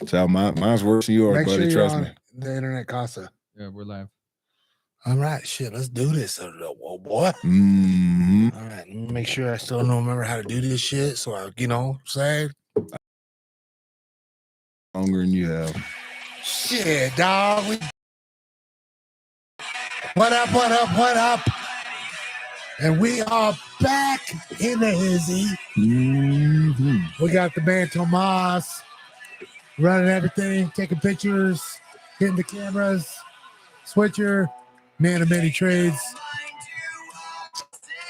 So mine's worse than yours, Make buddy. sure you're Trust on me. the internet casa. Yeah, we're live. All right, shit, let's do this. Whoa, boy. Mm-hmm. All right, let me make sure I still don't remember how to do this shit. So I, say Longer than you have. shit, dog. What up? And we are back in the hizzy. Mm-hmm. We got the man Tomas running everything, taking pictures, hitting the cameras, switcher, man of many trades,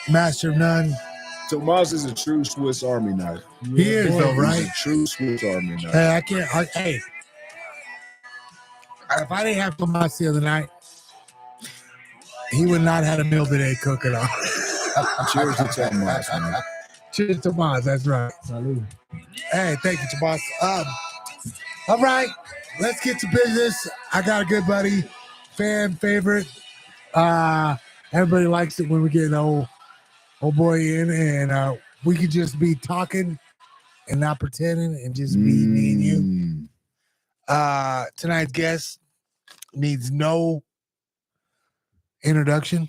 master of none. Tomas is a true Swiss Army knife. He is, though, right? He's a true Swiss Army knife. Hey, if I didn't have Tomas the other night, he would not have had a meal today cooking on. Cheers to Tomas, man. Cheers to Tomas, that's right. Salud. Hey, thank you, Tomas. All right, let's get to business. I got a good buddy, fan favorite. Everybody likes it when we get an old boy in, and we could just be talking and not pretending and just be me and you. Tonight's guest needs no introduction,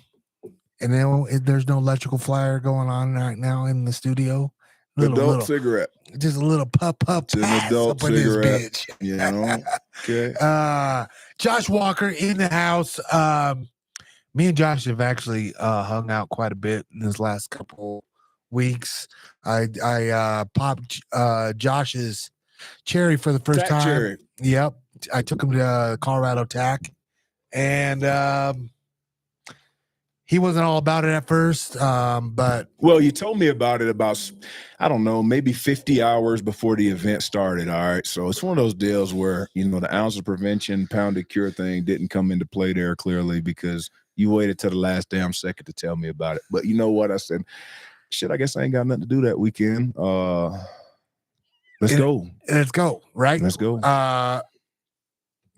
and then there's no electrical flyer going on right now in the studio. Adult cigarette. Just a little puff. It's an adult cigarette. Bitch. You know? Okay. Josh Walker in the house. Me and Josh have actually hung out quite a bit in this last couple weeks. I popped Josh's cherry for the first time. Cherry. Yep. I took him to Colorado TAC, and he wasn't all about it at first, but... Well, you told me about it about, I don't know, maybe 50 hours before the event started, all right? So it's one of those deals where, the ounce of prevention, pounded cure thing didn't come into play there clearly because you waited till the last damn second to tell me about it. But you know what? I said, shit, I guess I ain't got nothing to do that weekend. Let's go. Let's go, right? Let's go.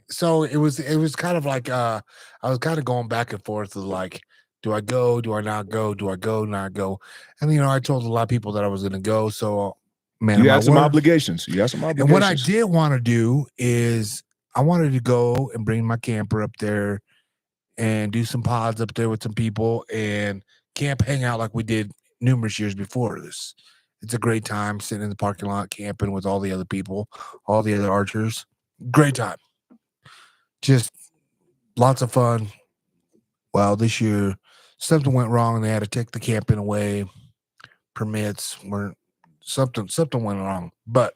So it was kind of like, I was kind of going back and forth with like, do I go? Do I not go? Do I go? Not go? And I told a lot of people that I was going to go. So, man, you got some obligations. You got some obligations. And what I did want to do is I wanted to go and bring my camper up there and do some pods up there with some people and camp, hang out like we did numerous years before this. It's a great time sitting in the parking lot camping with all the other people, all the other archers. Great time. Just lots of fun. Well, this year something went wrong and they had to take the camping away. Permits weren't something went wrong. But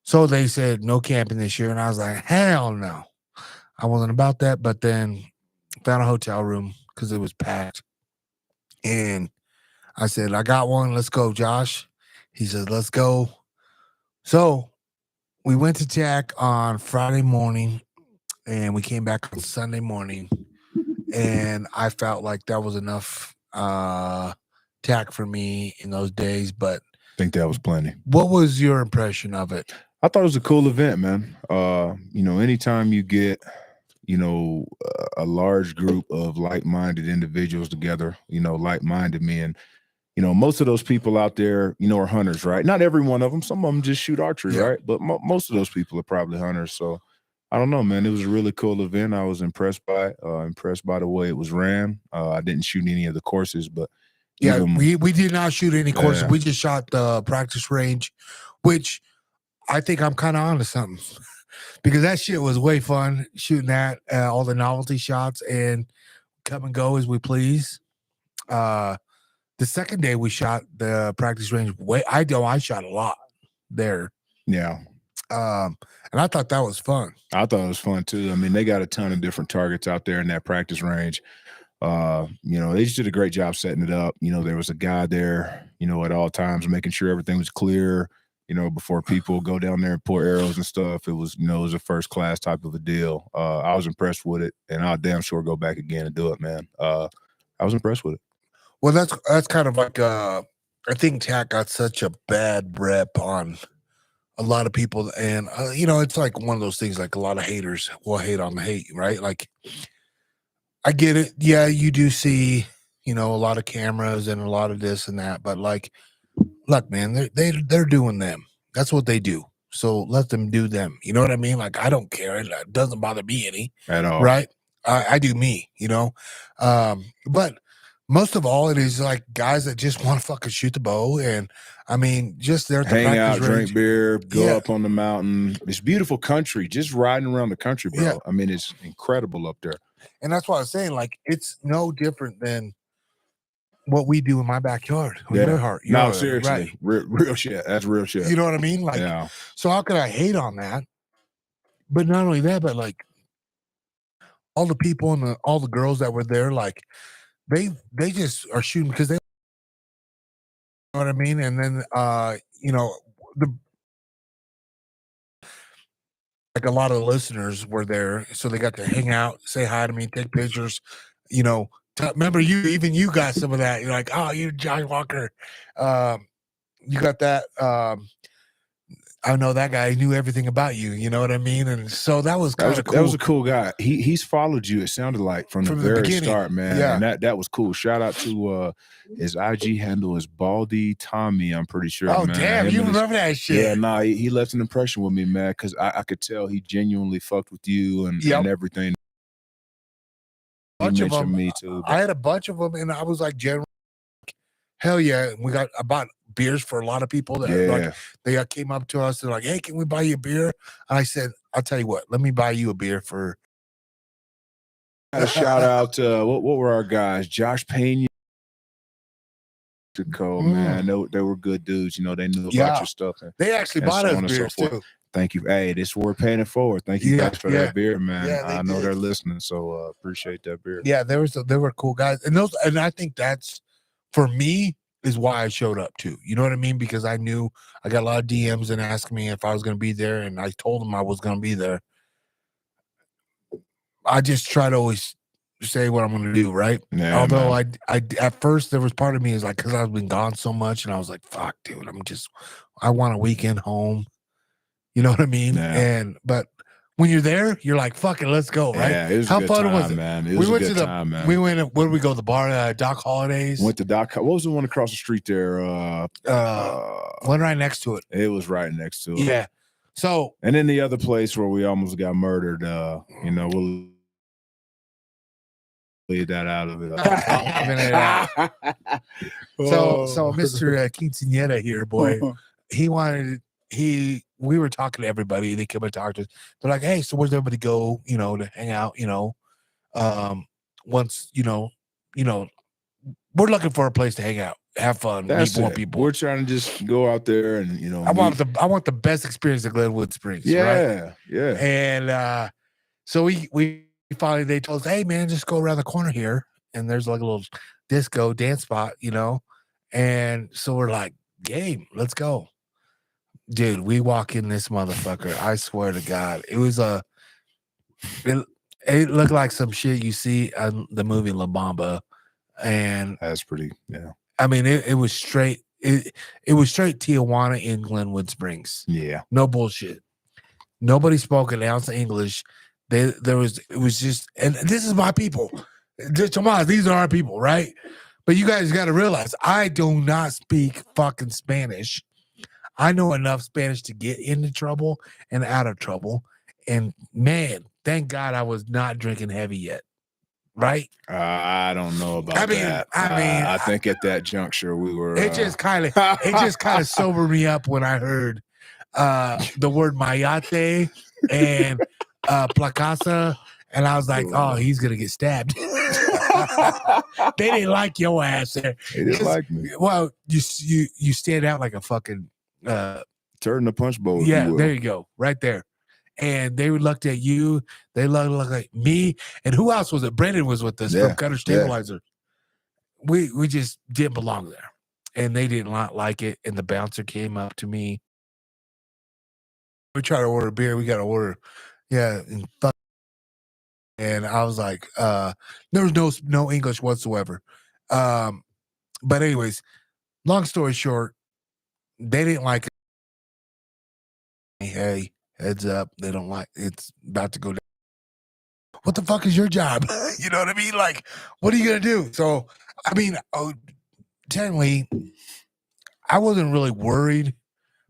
so they said no camping this year, and I was like, hell no. I wasn't about that, but then found a hotel room because it was packed. And I said, I got one. Let's go, Josh. He said, let's go. So we went to TAC on Friday morning, and we came back on Sunday morning. And I felt like that was enough TAC for me in those days. But I think that was plenty. What was your impression of it? I thought it was a cool event, man. Anytime you get, a large group of like-minded individuals together, like-minded men, most of those people out there, are hunters, right? Not every one of them. Some of them just shoot archery, right? But most of those people are probably hunters. So I don't know, man. It was a really cool event. I was impressed by the way it was ran. I didn't shoot any of the courses, but we did not shoot any courses. We just shot the practice range, which I think I'm kind of onto something because that shit was way fun shooting that, all the novelty shots and come and go as we please. The second day we shot the practice range. I shot a lot there. Yeah. And I thought that was fun. I thought it was fun too. I mean, they got a ton of different targets out there in that practice range. They just did a great job setting it up. There was a guy there, at all times making sure everything was clear, before people go down there and pour arrows and stuff. It was, it was a first class type of a deal. I was impressed with it, and I'll damn sure go back again and do it, man. I was impressed with it. Well, that's kind of like I think TAC got such a bad rep on a lot of people, and it's like one of those things. Like a lot of haters will hate on the hate, right? Like I get it. Yeah, you do see a lot of cameras and a lot of this and that, but like, look, man, they're doing them. That's what they do. So let them do them. You know what I mean? Like, I don't care. It doesn't bother me any. At all. Right? I do me, you know? But most of all, it is like guys that just want to fucking shoot the bow. And I mean, just there at the Hang practice out, drink range. beer, go Yeah. up on the mountain. It's beautiful country. Just riding around the country, bro. Yeah. I mean, it's incredible up there. And that's what I was saying. Like, it's no different than what we do in my backyard. With your heart. No, Right. seriously. Real shit. That's real shit. You know what I mean? Like, Yeah. so how could I hate on that? But not only that, but like all the people and all the girls that were there, like they just are shooting because they, you know what I mean? And then you know, like a lot of the listeners were there, so they got to hang out, say hi to me, take pictures, you know. Remember, you got some of that. You're like, oh, you Josh Walker, you got that. I know that guy knew everything about you. You know what I mean? And so that was kind of cool. That was a cool guy. He's followed you. It sounded like from the very beginning. start, man. Yeah. And that was cool. Shout out to his IG handle is Baldy Tommy. I'm pretty sure. Oh, man. damn, you remember that shit? Yeah, nah, he left an impression with me, man, because I could tell he genuinely fucked with you and everything. He mentioned me too. I had a bunch of them, and I was like, general, hell yeah. And I bought beers for a lot of people that like they came up to us. They're like, hey, can we buy you a beer? And I said, I'll tell you what, let me buy you a beer for. Shout out to what were our guys? Josh Pena. Man, they were good dudes. You know, they knew about your stuff. They actually bought us beers too. Thank you. Hey, this is what we're paying it forward. Thank you guys for that beer, man. Yeah, I know they're listening, so appreciate that beer. Yeah, there were cool guys, and I think that's for me is why I showed up too. You know what I mean? Because I knew I got a lot of DMs and asking me if I was going to be there, and I told them I was going to be there. I just try to always say what I'm going to do, right? Yeah, although I at first there was part of me is like, because I've been gone so much, and I was like, fuck, dude, I want a weekend home. You know what I mean? Yeah. But when you're there, you're like, fuck it, let's go, right? Yeah, it was How a good fun time, was it? Man. It was a good time, man. We went, where did we go? The bar, Doc Holidays? Went to Doc. What was the one across the street there? One right next to it. It was right next to it. Yeah. So. And then the other place where we almost got murdered, you know, we'll leave that out of it. So Mr. Quinceañera here, boy, we were talking to everybody. They came and talked to us. They're like, hey, so where's everybody go, you know, to hang out, you know? Once, you know, we're looking for a place to hang out, have fun, meet more people. We're trying to just go out there and, you know, I want the best experience at Glenwood Springs. Yeah, right? Yeah. And so we finally, they told us, hey man, just go around the corner here, and there's like a little disco dance spot, you know. And so we're like, game, let's go. Dude, we walk in this motherfucker. I swear to God, it was it looked like some shit you see on the movie La Bamba, and that's pretty. Yeah, I mean, it was straight. It was straight Tijuana in Glenwood Springs. Yeah, no bullshit. Nobody spoke an ounce of English. It was just, and this is my people. Tomas, these are our people, right? But you guys got to realize, I do not speak fucking Spanish. I know enough Spanish to get into trouble and out of trouble. And man, thank God I was not drinking heavy yet. Right? I don't know about that. I think at that juncture we were. It just kind of sobered me up when I heard the word mayate and placasa, and I was like, oh, he's gonna get stabbed. They didn't like your ass there. They didn't like me. Well, you stand out like a fucking turn the punch bowl. Yeah, there you go, right there. And they looked at you. They looked at me. And who else was it? Brendan was with us from Cutter Stabilizer. Yeah. We just didn't belong there, and they did not like it. And the bouncer came up to me. We tried to order beer. We got to order, and I was like, there was no English whatsoever. But anyways, long story short, they didn't like it. Hey, heads up, they don't like it's about to go down. What the fuck is your job? You know what I mean? Like, what are you gonna do? So, I mean, technically, I wasn't really worried,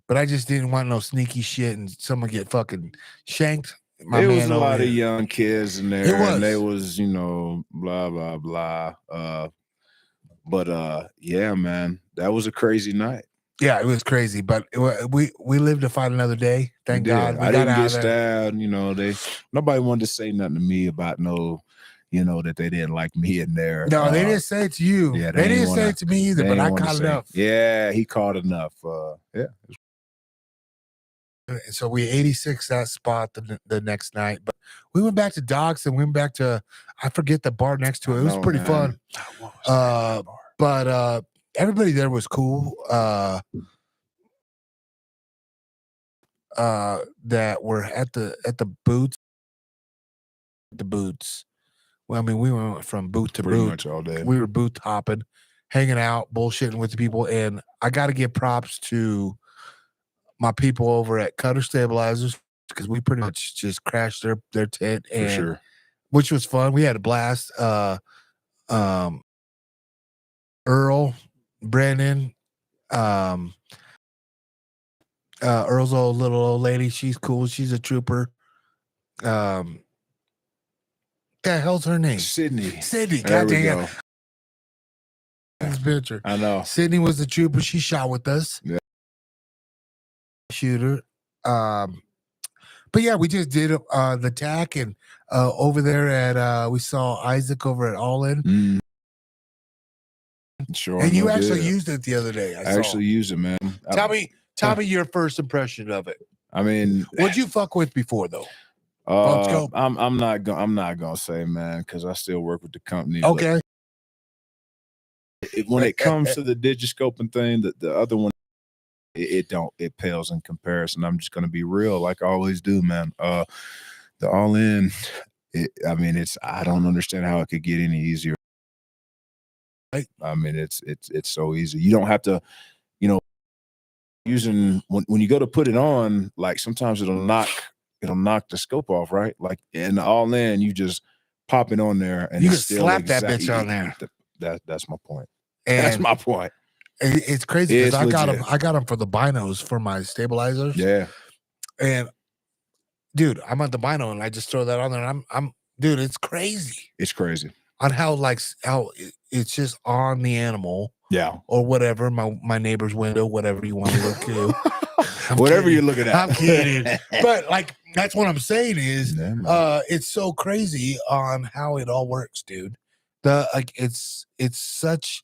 but I just didn't want no sneaky shit and someone get fucking shanked. My It man was a over lot of here. young kids in there, and they was, you know, blah blah blah. But yeah, man, that was a crazy night. Yeah, it was crazy, but we lived to fight another day. Thank God we I got didn't out get of there. stabbed. You know, nobody wanted to say nothing to me about no, you know, that they didn't like me in there. No, they didn't say it to you. Yeah, they didn't say it to me either, but I caught enough. Yeah, he caught enough. Yeah. And so we 86 that spot the next night, but we went back to Docks and went back to, I forget the bar next to it. It was pretty fun. But everybody there was cool. That were at the boots. The boots. Well, I mean, we went from booth to Pretty booth much all day. We were booth hopping, hanging out, bullshitting with the people, and I got to give props to my people over at Cutter Stabilizers because we pretty much just crashed their tent, and For sure. which was fun. We had a blast. Earl, Brandon, Earl's little old lady. She's cool. She's a trooper. The hell's her name? Sydney. Sydney. There God we dang go. it. This picture. I know. Sydney was the trooper. She shot with us. Yeah. Shooter. But yeah, we just did the tack, and over there at we saw Isaac over at All In. Sure. And you actually used it the other day. I actually used it, man. Tell me your first impression of it. I mean, what'd you fuck with before though? I'm not gonna say, man, because I still work with the company. Okay. When it comes to the digiscoping thing, the other one, it pales in comparison. I'm just gonna be real, like I always do, man. The All In, I don't understand how it could get any easier. Right. I mean, it's so easy. You don't have to, you know, using when you go to put it on, like sometimes it'll knock the scope off, right? Like in the All In, you just pop it on there and you can slap that bitch on there. That's my point. And that's my point. It's crazy because I got them for the binos for my stabilizers. Yeah. And dude, I'm at the bino and I just throw that on there. And I'm dude, it's crazy. It's crazy on how it's just on the animal. Yeah. Or whatever, my neighbor's window, whatever you want to look to. Whatever you're looking at. I'm kidding. But like that's what I'm saying is it's so crazy on how it all works, dude. It's such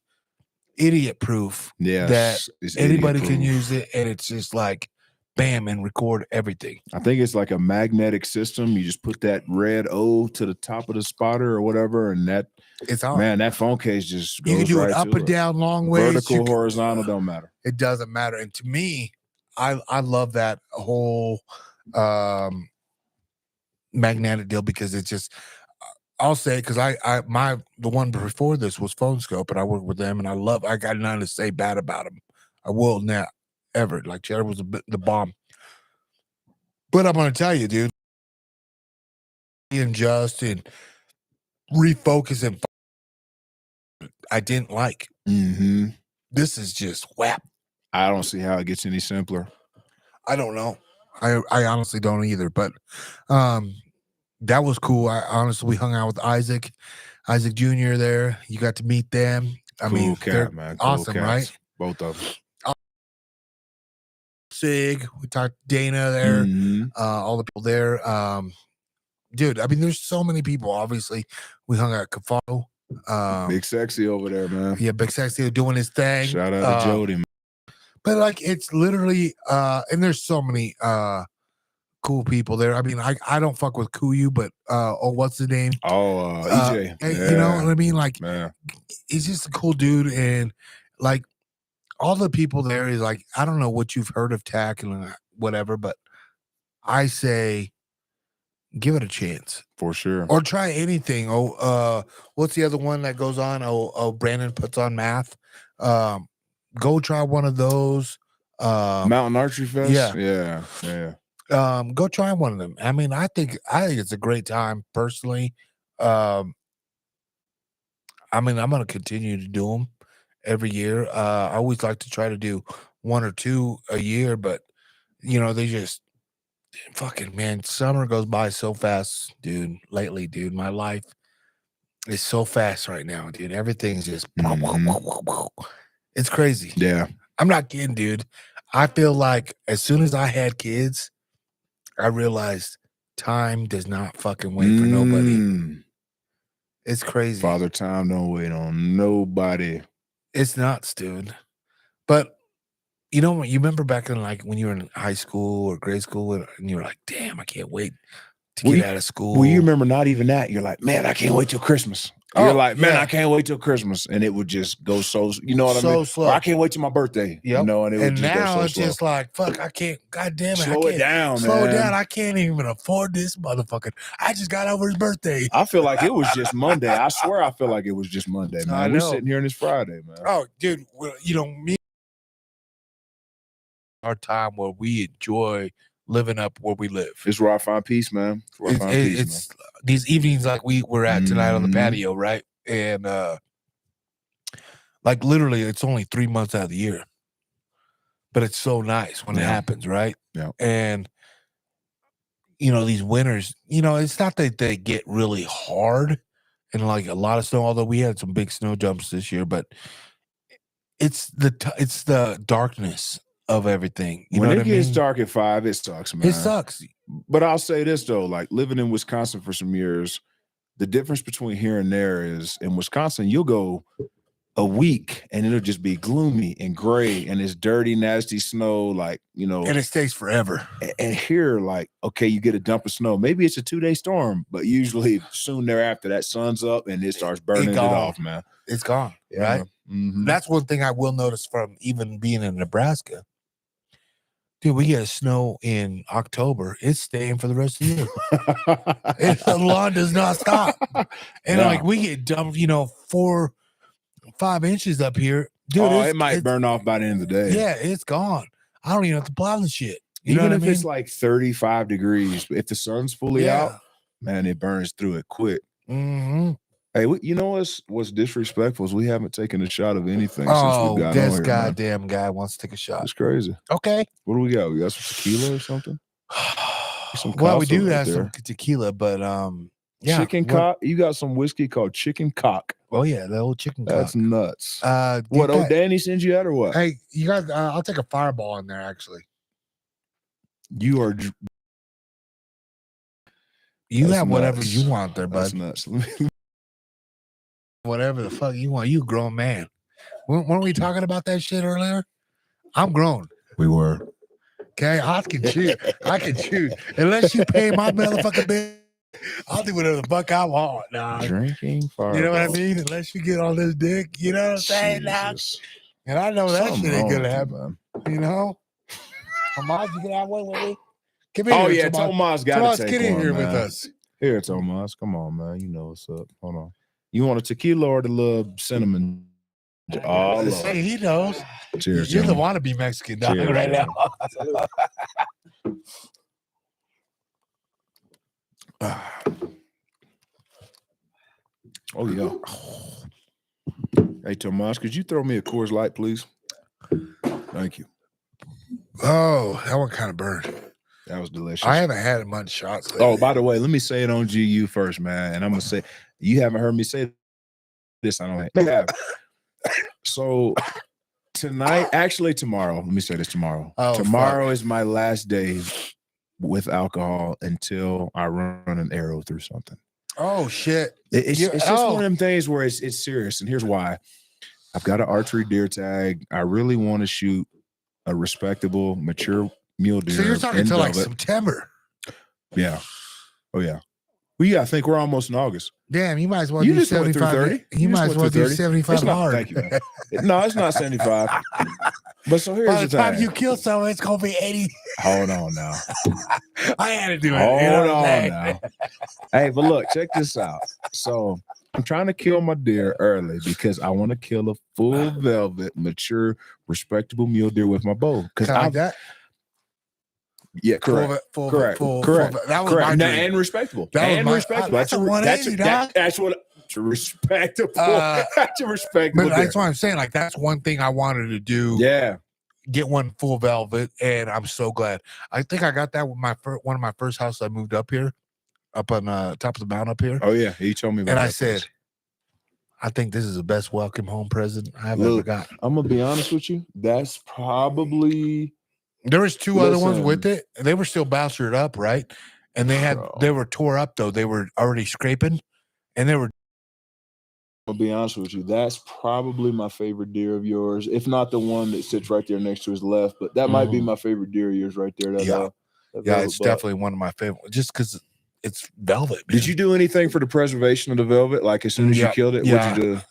idiot proof that anybody can use it, and it's just like bam and record everything. I think it's like a magnetic system. You just put that red O to the top of the spotter or whatever, and it's on. Man, that phone case just goes. You can do right it up and down, long ways, vertical, horizontal, don't matter. It doesn't matter. And to me, I love that whole magnetic deal because it's just. I'll say because the one before this was Phone Scope, and I work with them, and I got nothing to say bad about them. I will not ever. Like Cheddar was the bomb. But I'm gonna tell you, dude, and Justin refocusing. I didn't like. Mm-hmm. This is just whap. I don't see how it gets any simpler. I don't know. I honestly don't either. But that was cool. We hung out with Isaac Jr. there. You got to meet them. I mean, they're man. Cool awesome, cats. Right? Both of them. Sig, we talked to Dana there, all the people there. Dude, I mean, there's so many people. Obviously, we hung out at Cafaro. Big Sexy over there, man. Yeah, Big Sexy doing his thing. Shout out to Jody, man. But like, it's literally, and there's so many cool people there. I mean, I don't fuck with Kuyu, but what's the name? EJ. Yeah. You know what I mean? Like, he's just a cool dude, and like all the people there is like, I don't know what you've heard of TAC and whatever, but I say give it a chance for sure, or try anything. What's the other one that goes on? Brandon puts on math. Go try one of those. Mountain Archery Fest. Yeah. Go try one of them. I mean, I think it's a great time personally. I mean, I'm going to continue to do them every year. I always like to try to do one or two a year, but you know, they just fucking, man, summer goes by so fast, dude. Lately, dude, my life is so fast right now, dude. Everything's just it's crazy. Yeah. I'm not kidding, dude. I feel like as soon as I had kids, I realized time does not fucking wait for nobody. It's crazy. Father time don't wait on nobody. It's nuts, dude. But you know, you remember back in like when you were in high school or grade school and you were like, damn, I can't wait to get out of school. Well, you remember not even that. You're like, man, I can't wait till Christmas. You're like, man, I can't wait till Christmas. And it would just go so, you know what I mean? Slow. Or I can't wait till my birthday. Yep. You know, and it would just now go so it's slow. just like, fuck, I can't, God damn it. Slow it down, Slow it man. down. I can't even afford this motherfucker. I just got over his birthday. I feel like it was just Monday. I swear I feel like it was just Monday, man. We're sitting here on this Friday, man. Oh, dude, well, you know, me, our time where we enjoy living up where we live. It's where I find peace, man. It's where I find peace, It's these evenings like we were at tonight on the patio, right? And like literally it's only 3 months out of the year. But it's so nice when it happens, right? Yeah. And you know, these winters, you know, it's not that they get really hard and like a lot of snow, although we had some big snow jumps this year, but it's the darkness of everything. You when know it what gets I mean? dark at 5, it sucks, man. It sucks. But I'll say this though, like living in Wisconsin for some years, the difference between here and there is in Wisconsin, you'll go a week and it'll just be gloomy and gray and it's dirty, nasty snow, like, you know, And it stays forever. and here, like, okay, you get a dump of snow. Maybe it's a 2-day storm, but usually soon thereafter that sun's up and it starts burning it off, man. It's gone, right? Mm-hmm. That's one thing I will notice from even being in Nebraska. Dude, we get snow in October. It's staying for the rest of the year. The lawn does not stop. And like we get dumped, you know, 4-5 inches up here. Dude, it might burn off by the end of the day. Yeah, it's gone. I don't even have to plow the shit. Even if it's like 35 degrees, if the sun's fully out, man, it burns through it quick. Mm-hmm. Hey, you know what's disrespectful is we haven't taken a shot of anything since we got on this here, goddamn guy wants to take a shot. It's crazy. Okay. What do we got? We got some tequila or something? Well, we do have some tequila, but yeah. Chicken cock. You got some whiskey called chicken cock. Oh yeah, the old chicken cock. That's nuts. What? Old Danny sends you out or what? Hey, you guys, I'll take a Fireball in there. Actually, you are. You have whatever you want there, bud. That's nuts. Whatever the fuck you want. You a grown man. Weren't we talking about that shit earlier? I'm grown. We were. Okay, I can choose. I can choose. Unless you pay my motherfucking bill, I'll do whatever the fuck I want, dog. Drinking Fireball. You know what I mean? Unless you get on this dick, you know what I'm saying, dog? And I know that shit ain't gonna happen. You know? Tomas, you can have one with me? Come here. Oh, yeah, Tomas got to take get in here man. with us. Here, Tomas. Come on, man. You know what's up. Hold on. You want a tequila or the little cinnamon? Oh, hey, he knows. Cheers. You're the wannabe Mexican dog right now. Oh, yeah. Hey, Tomas, could you throw me a Coors Light, please? Thank you. Oh, that one kind of burned. That was delicious. I haven't had much shots lately. Oh, by the way, let me say it on GU first, man. And I'm going to say, you haven't heard me say this. I don't have. So tonight, actually tomorrow, let me say this tomorrow. Tomorrow is my last day with alcohol until I run an arrow through something. Oh, shit. It's just one of them things where it's serious. And here's why. I've got an archery deer tag. I really want to shoot a respectable, mature mule deer. So you're talking until like September. Yeah. Oh, yeah. Well, yeah, I think we're almost in August. Damn, you might as well do 75. You might as well do 75 hard. Thank you, man. No, it's not 75. But so here's by the time you kill someone, it's gonna be 80. Hold on now. I had to do it. Hold on now. Hey, but look, check this out. So I'm trying to kill my deer early because I want to kill a full velvet, mature, respectable mule deer with my bow. Because like that. Yeah, correct. Correct. That was my dream. And respectable. Respectable. That's a 180, dog. That's what. Respectable. That's a respectable. But that's what I'm saying. Like that's one thing I wanted to do. Yeah. get one full velvet, and I'm so glad. I think I got that with one of my first houses I moved up here, up on top of the mountain up here. Oh yeah, he told me about And I that said, place. I think this is the best welcome home present I've ever Look, got. I'm gonna be honest with you. That's probably There was two other ones with Listen. it. And they were still bastard up, right? And they were tore up though. They were already scraping, and they were. I'll be honest with you. That's probably my favorite deer of yours, if not the one that sits right there next to his left. But that might be my favorite deer of yours right there. That, Yeah. that Yeah, velvet it's buck. definitely one of my favorite, just because it's velvet. Man. Did you do anything for the preservation of the velvet? Like as soon as you killed it, what'd you do?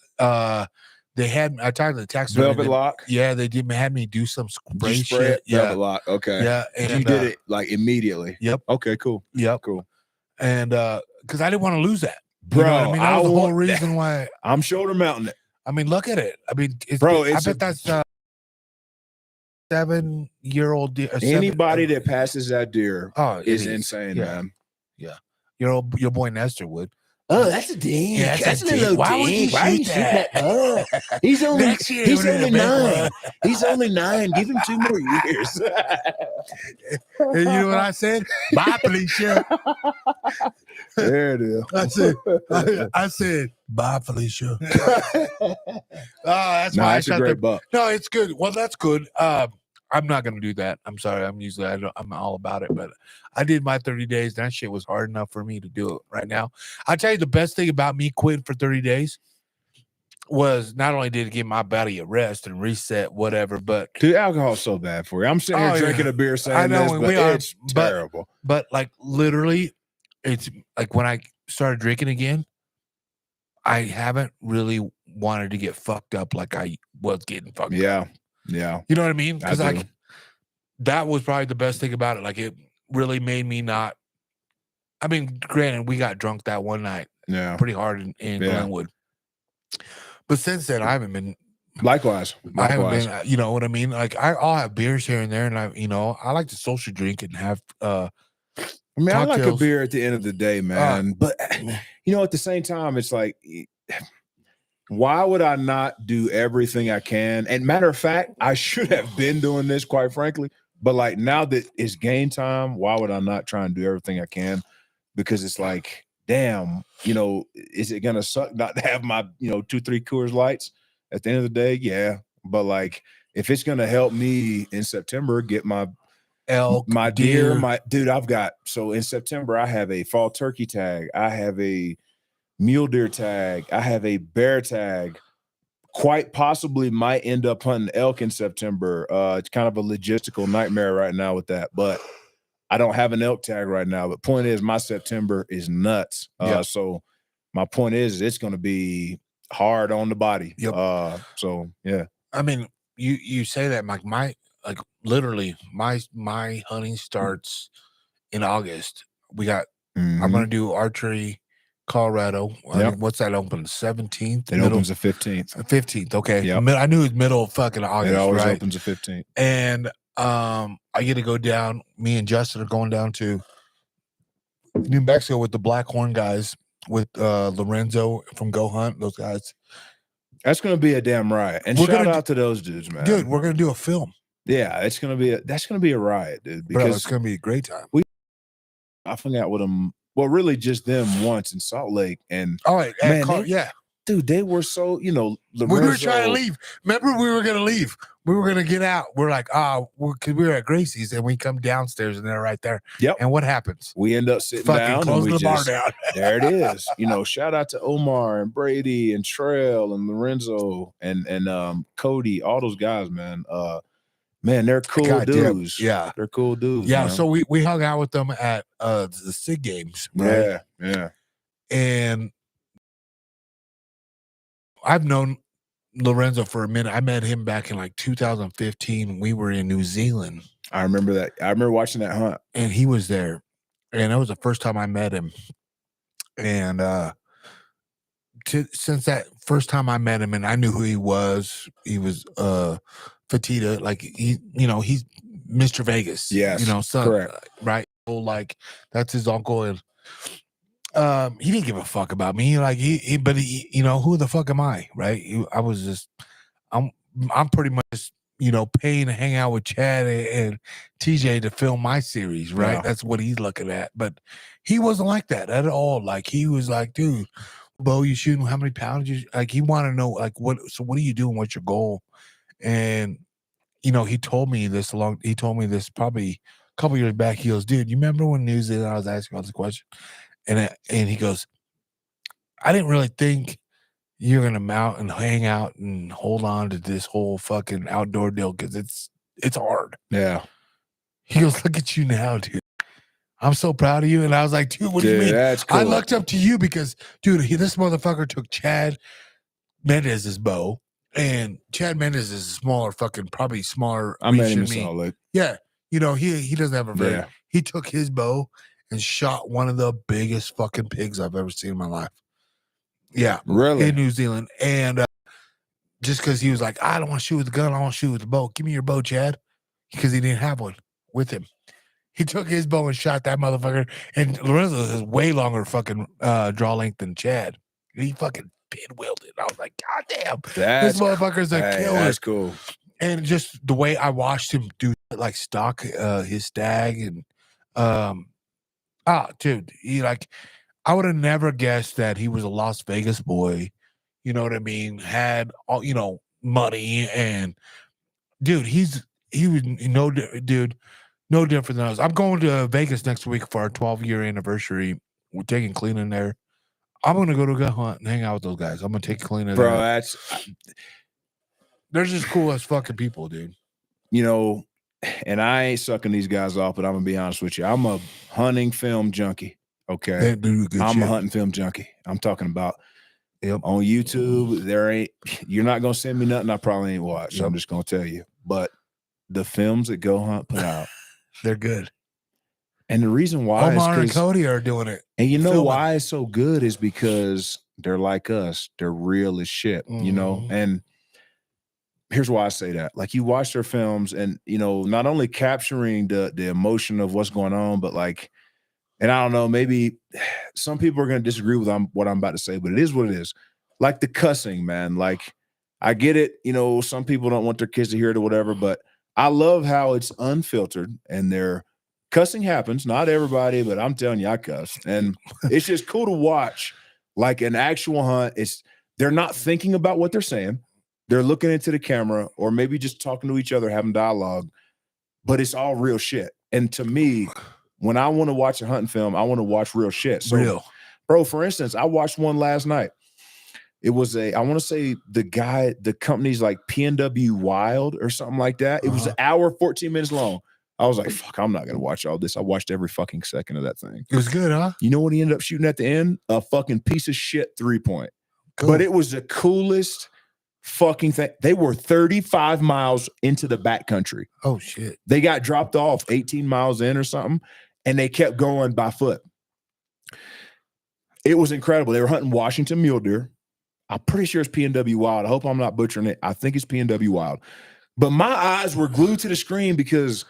They had. I talked to the tax Velvet lock. Yeah, they did. Had me do some spray shit. Velvet lock. Okay. Yeah, and you did it like immediately. Yep. Okay. Cool. Yep. Cool. And because I didn't want to lose that, bro. You know what I mean, that was the whole reason why I'm shoulder mounting it. I mean, look at it. I mean, bro. I bet that's 7-year-old deer. Anybody that passes that deer is insane, yeah. man. Yeah, your boy Nestor would. Oh, that's a dink. Yeah, that's a little Why would you dink. Why are you shoot shooting that? that buck? He's only Next year, he's we're only in a big 9. one. He's only 9. Give him 2 more years. And you know what I said? Bye, Felicia. There it is. I said, bye, Felicia. That's no, why that's a great buck. No, it's good. Well, that's good. I'm not gonna do that. I'm sorry. I'm all about it, but I did my 30 days. That shit was hard enough for me to do it right now. I'll tell you the best thing about me quitting for 30 days was not only did it give my body a rest and reset, whatever, but dude, alcohol's so bad for you. I'm sitting here drinking a beer saying this, but it's terrible. But like literally, it's like when I started drinking again, I haven't really wanted to get fucked up like I was getting fucked up. Yeah. You know what I mean? Because like that was probably the best thing about it. Like it really made me not. I mean, granted, we got drunk that one night, pretty hard in Glenwood. But since then, I haven't been. Likewise. I haven't been. You know what I mean? Like I'll have beers here and there, and I like to social drink and have. I mean, cocktails. I like a beer at the end of the day, man. But at the same time, it's like. Why would I not do everything I can? And matter of fact, I should have been doing this, quite frankly. But like now that it's game time, why would I not try and do everything I can? Because it's like, damn, is it gonna suck not to have my 2-3 Coors Lights at the end of the day? Yeah, but like if it's gonna help me in September get my elk, my deer, I've got in September I have a fall turkey tag, I have a mule deer tag, I have a bear tag, quite possibly might end up hunting elk in September. It's kind of a logistical nightmare right now with that, but I don't have an elk tag right now. But point is, my September is nuts. So my point is, it's going to be hard on the body. So yeah. I mean, you say that like literally my hunting starts in August. We got I'm going to do archery. Colorado. What's that open? 17th? It opens the 15th. 15th. Okay. Yep. I knew it was middle of fucking August. It always opens the 15th. And I get to go down. Me and Justin are going down to New Mexico with the Blackhorn guys, with Lorenzo from Go Hunt. Those guys. That's going to be a damn riot. And shout out to those dudes, man. Dude, we're going to do a film. Yeah, that's going to be a riot, dude. Because it's going to be a great time. I forgot what them. Well, really just them once in Salt Lake. And dude, they were so, Lorenzo, we were trying to leave. Remember, we were going to leave. We were going to get out. We're like, because we were at Gracie's and we come downstairs and they're right there. Yep. And what happens? We end up sitting down closing and the bar down. There it is. Shout out to Omar and Brady and Trail and Lorenzo and Cody, all those guys, man. Man, they're cool dudes. Yeah. They're cool dudes. Yeah. Man. So we hung out with them at the SIG games. Right? Yeah. And I've known Lorenzo for a minute. I met him back in like 2015. We were in New Zealand. I remember that. I remember watching that hunt. And he was there. And that was the first time I met him. And since that first time I met him and I knew who he was Fatita, like he's Mr. Vegas. Yes, correct. Right. Like that's his uncle, and he didn't give a fuck about me. Like but who the fuck am I? Right. I'm pretty much, paying to hang out with Chad and TJ to film my series, right? Yeah. That's what he's looking at. But he wasn't like that at all. Like he was like, dude, Bo, you shooting how many pounds? Like he wanted to know, like, what are you doing? What's your goal? And he told me this probably a couple years back. He goes, dude, you remember when New Zealand I was asking about this question? And he goes, I didn't really think you're gonna mount and hang out and hold on to this whole fucking outdoor deal because it's hard. Yeah. He goes, look at you now, dude. I'm so proud of you. And I was like, dude, what do you mean? That's cool. I looked up to you because, dude, this motherfucker took Chad Mendez's bow, and Chad Mendez is probably smaller. I met him in reach than me. Salt Lake. Yeah, he doesn't have a very. Yeah. He took his bow and shot one of the biggest fucking pigs I've ever seen in my life. Yeah, Really? in New Zealand, and just because he was like, I don't want to shoot with the gun, I want to shoot with the bow. Give me your bow, Chad, because he didn't have one with him. He took his bow and shot that motherfucker. And Lorenzo has way longer fucking draw length than Chad. He fucking pinwheeled it. I was like, God damn, this motherfucker's a killer. That's cool. And just the way I watched him do like stock his stag and dude, he like I would have never guessed that he was a Las Vegas boy. You know what I mean? Had all money and dude, he was no different than us. I'm going to Vegas next week for our 12-year anniversary. We're taking Cleveland there. I'm gonna go to a gun hunt and hang out with those guys. I'm gonna take Cleveland. Bro, there. They're just cool as fucking people, dude. And I ain't sucking these guys off, but I'm gonna be honest with you. I'm a hunting film junkie. Okay. They do good I'm shit. a hunting film junkie. I'm talking about on YouTube. You're not gonna send me nothing I probably ain't watched. So I'm just gonna tell you. But the films that Go Hunt put out, they're good. And the reason why Omar and Cody are doing it. And you know why it's so good is because they're like us. They're real as shit, And here's why I say that. Like, you watch their films and, not only capturing the emotion of what's going on, but like, and I don't know, maybe some people are going to disagree with what I'm about to say, but it is what it is. Like the cussing, man. Like, I get it. Some people don't want their kids to hear it or whatever, but I love how it's unfiltered and cussing happens. Not everybody, but I'm telling you, I cuss. And it's just cool to watch like an actual hunt. They're not thinking about what they're saying. They're looking into the camera or maybe just talking to each other, having dialogue, but it's all real shit. And to me, when I want to watch a hunting film, I want to watch real shit. So, bro, for instance, I watched one last night. It was I want to say the company's like PNW Wild or something like that. It was an hour, 14 minutes long. I was like, fuck, I'm not going to watch all this. I watched every fucking second of that thing. It was good, huh? You know what he ended up shooting at the end? A fucking piece of shit 3-point. Cool. But it was the coolest fucking thing. They were 35 miles into the backcountry. Oh, shit. They got dropped off 18 miles in or something, and they kept going by foot. It was incredible. They were hunting Washington mule deer. I'm pretty sure it's PNW Wild. I hope I'm not butchering it. I think it's PNW Wild. But my eyes were glued to the screen because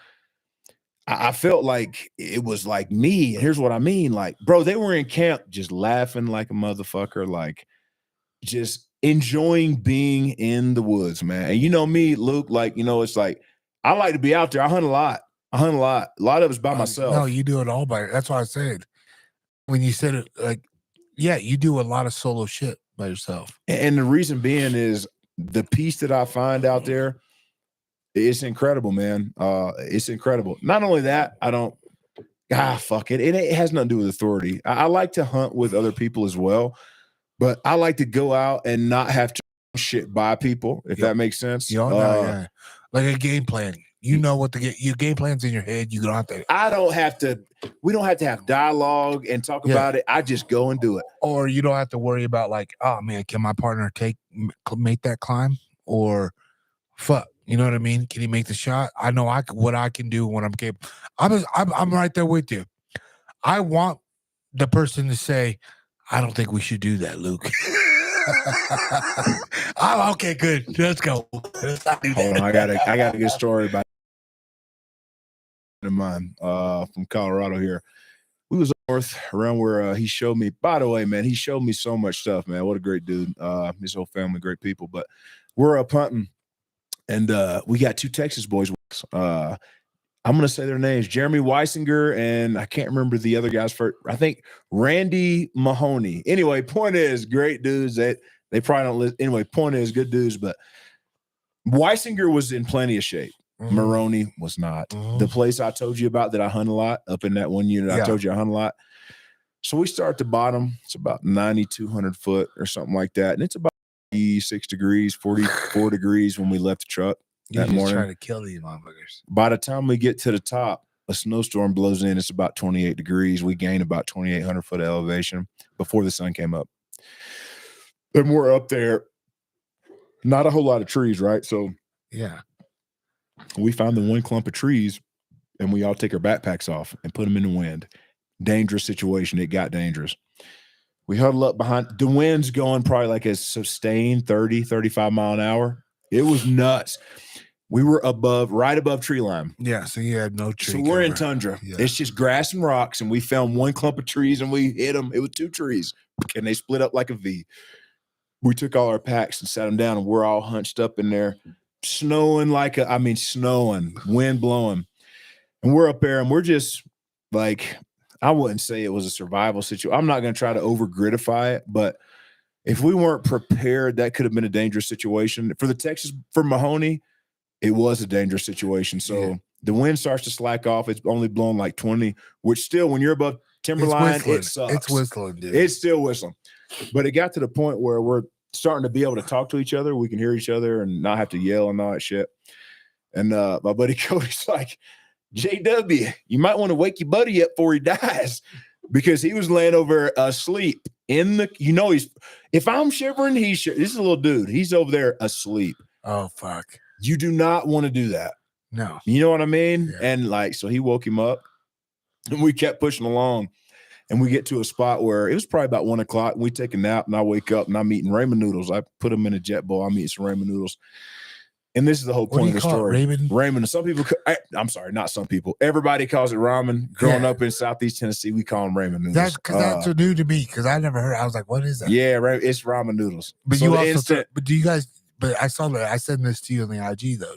I felt like it was like me. And here's what I mean. Like, bro, they were in camp just laughing like a motherfucker, like just enjoying being in the woods, man. And you know me, Luke, like, it's like I like to be out there. I hunt a lot. A lot of it's by myself. No, you do it all by. That's what I said. When you said it, like, yeah, you do a lot of solo shit by yourself. And the reason being is the piece that I find out there, it's incredible, man. It's incredible. Not only that, fuck it. It has nothing to do with authority. I like to hunt with other people as well, but I like to go out and not have to shit by people, if that makes sense. Yeah. Like a game plan. You know what your game plan's in your head. You don't have to. We don't have to have dialogue and talk about it. I just go and do it. Or you don't have to worry about like, oh man, can my partner make that climb? Or fuck, you know what I mean? Can he make the shot? I know what I can do when I'm capable. I'm right there with you. I want the person to say, I don't think we should do that, Luke. Okay, good. Let's go. Let's not do that. Hold on, I got a good story about mine from Colorado here. We was north around where he showed me, by the way, man, he showed me so much stuff, man. What a great dude. His whole family, great people. But we're up hunting And we got two Texas boys. I'm going to say their names, Jeremy Weisinger, and I can't remember the other guys for, I think Randy Mahoney. Anyway, point is, great dudes. They probably don't listen. Anyway, point is, good dudes, but Weisinger was in plenty of shape. Maroney was not. The place I told you about that I hunt a lot, up in that one unit, I told you I hunt a lot. So we start at the bottom. It's about 9,200 foot or something like that. And it's about 46 degrees, 44 degrees when we left the truck. You're that just morning. trying to kill these motherfuckers. By the time we get to the top, a snowstorm blows in. It's about 28 degrees. We gain about 2,800 foot of elevation before the sun came up. And we're up there. Not a whole lot of trees, right? So yeah, we found the one clump of trees, and we all take our backpacks off and put them in the wind. Dangerous situation. It got dangerous. We huddle up behind. The wind's going probably like a sustained 30, 35 mile an hour. It was nuts. We were right above tree line. Yeah, so you had no tree. So we're in tundra. Yeah. It's just grass and rocks, and we found one clump of trees, and we hit them. It was two trees, and they split up like a V. We took all our packs and sat them down, and we're all hunched up in there, snowing snowing, wind blowing. And we're up there, and we're just like, I wouldn't say it was a survival situation. I'm not going to try to over-gridify it, but if we weren't prepared, that could have been a dangerous situation. For Mahoney, it was a dangerous situation. So the wind starts to slack off. It's only blowing like 20, which still, when you're above timberline, it sucks. It's whistling, dude. It's still whistling. But it got to the point where we're starting to be able to talk to each other. We can hear each other and not have to yell and all that shit. And my buddy Cody's like, JW, you might want to wake your buddy up before he dies, because he was laying over asleep in the, if I'm shivering, this is a little dude. He's over there asleep. Oh, fuck. You do not want to do that. No. You know what I mean? Yeah. And so he woke him up, and we kept pushing along, and we get to a spot where it was probably about 1 o'clock. We take a nap, and I wake up, and I'm eating ramen noodles. I put them in a jet bowl. I'm eating some ramen noodles. And this is the whole point of the story. Ramen. Some people, I'm sorry, not some people. Everybody calls it ramen. Growing up in Southeast Tennessee, we call them ramen noodles. That's because that's new to me, because I never heard. I was like, what is that? Yeah, it's ramen noodles. But so you also, but do you guys? But I saw that. I said this to you on the IG though.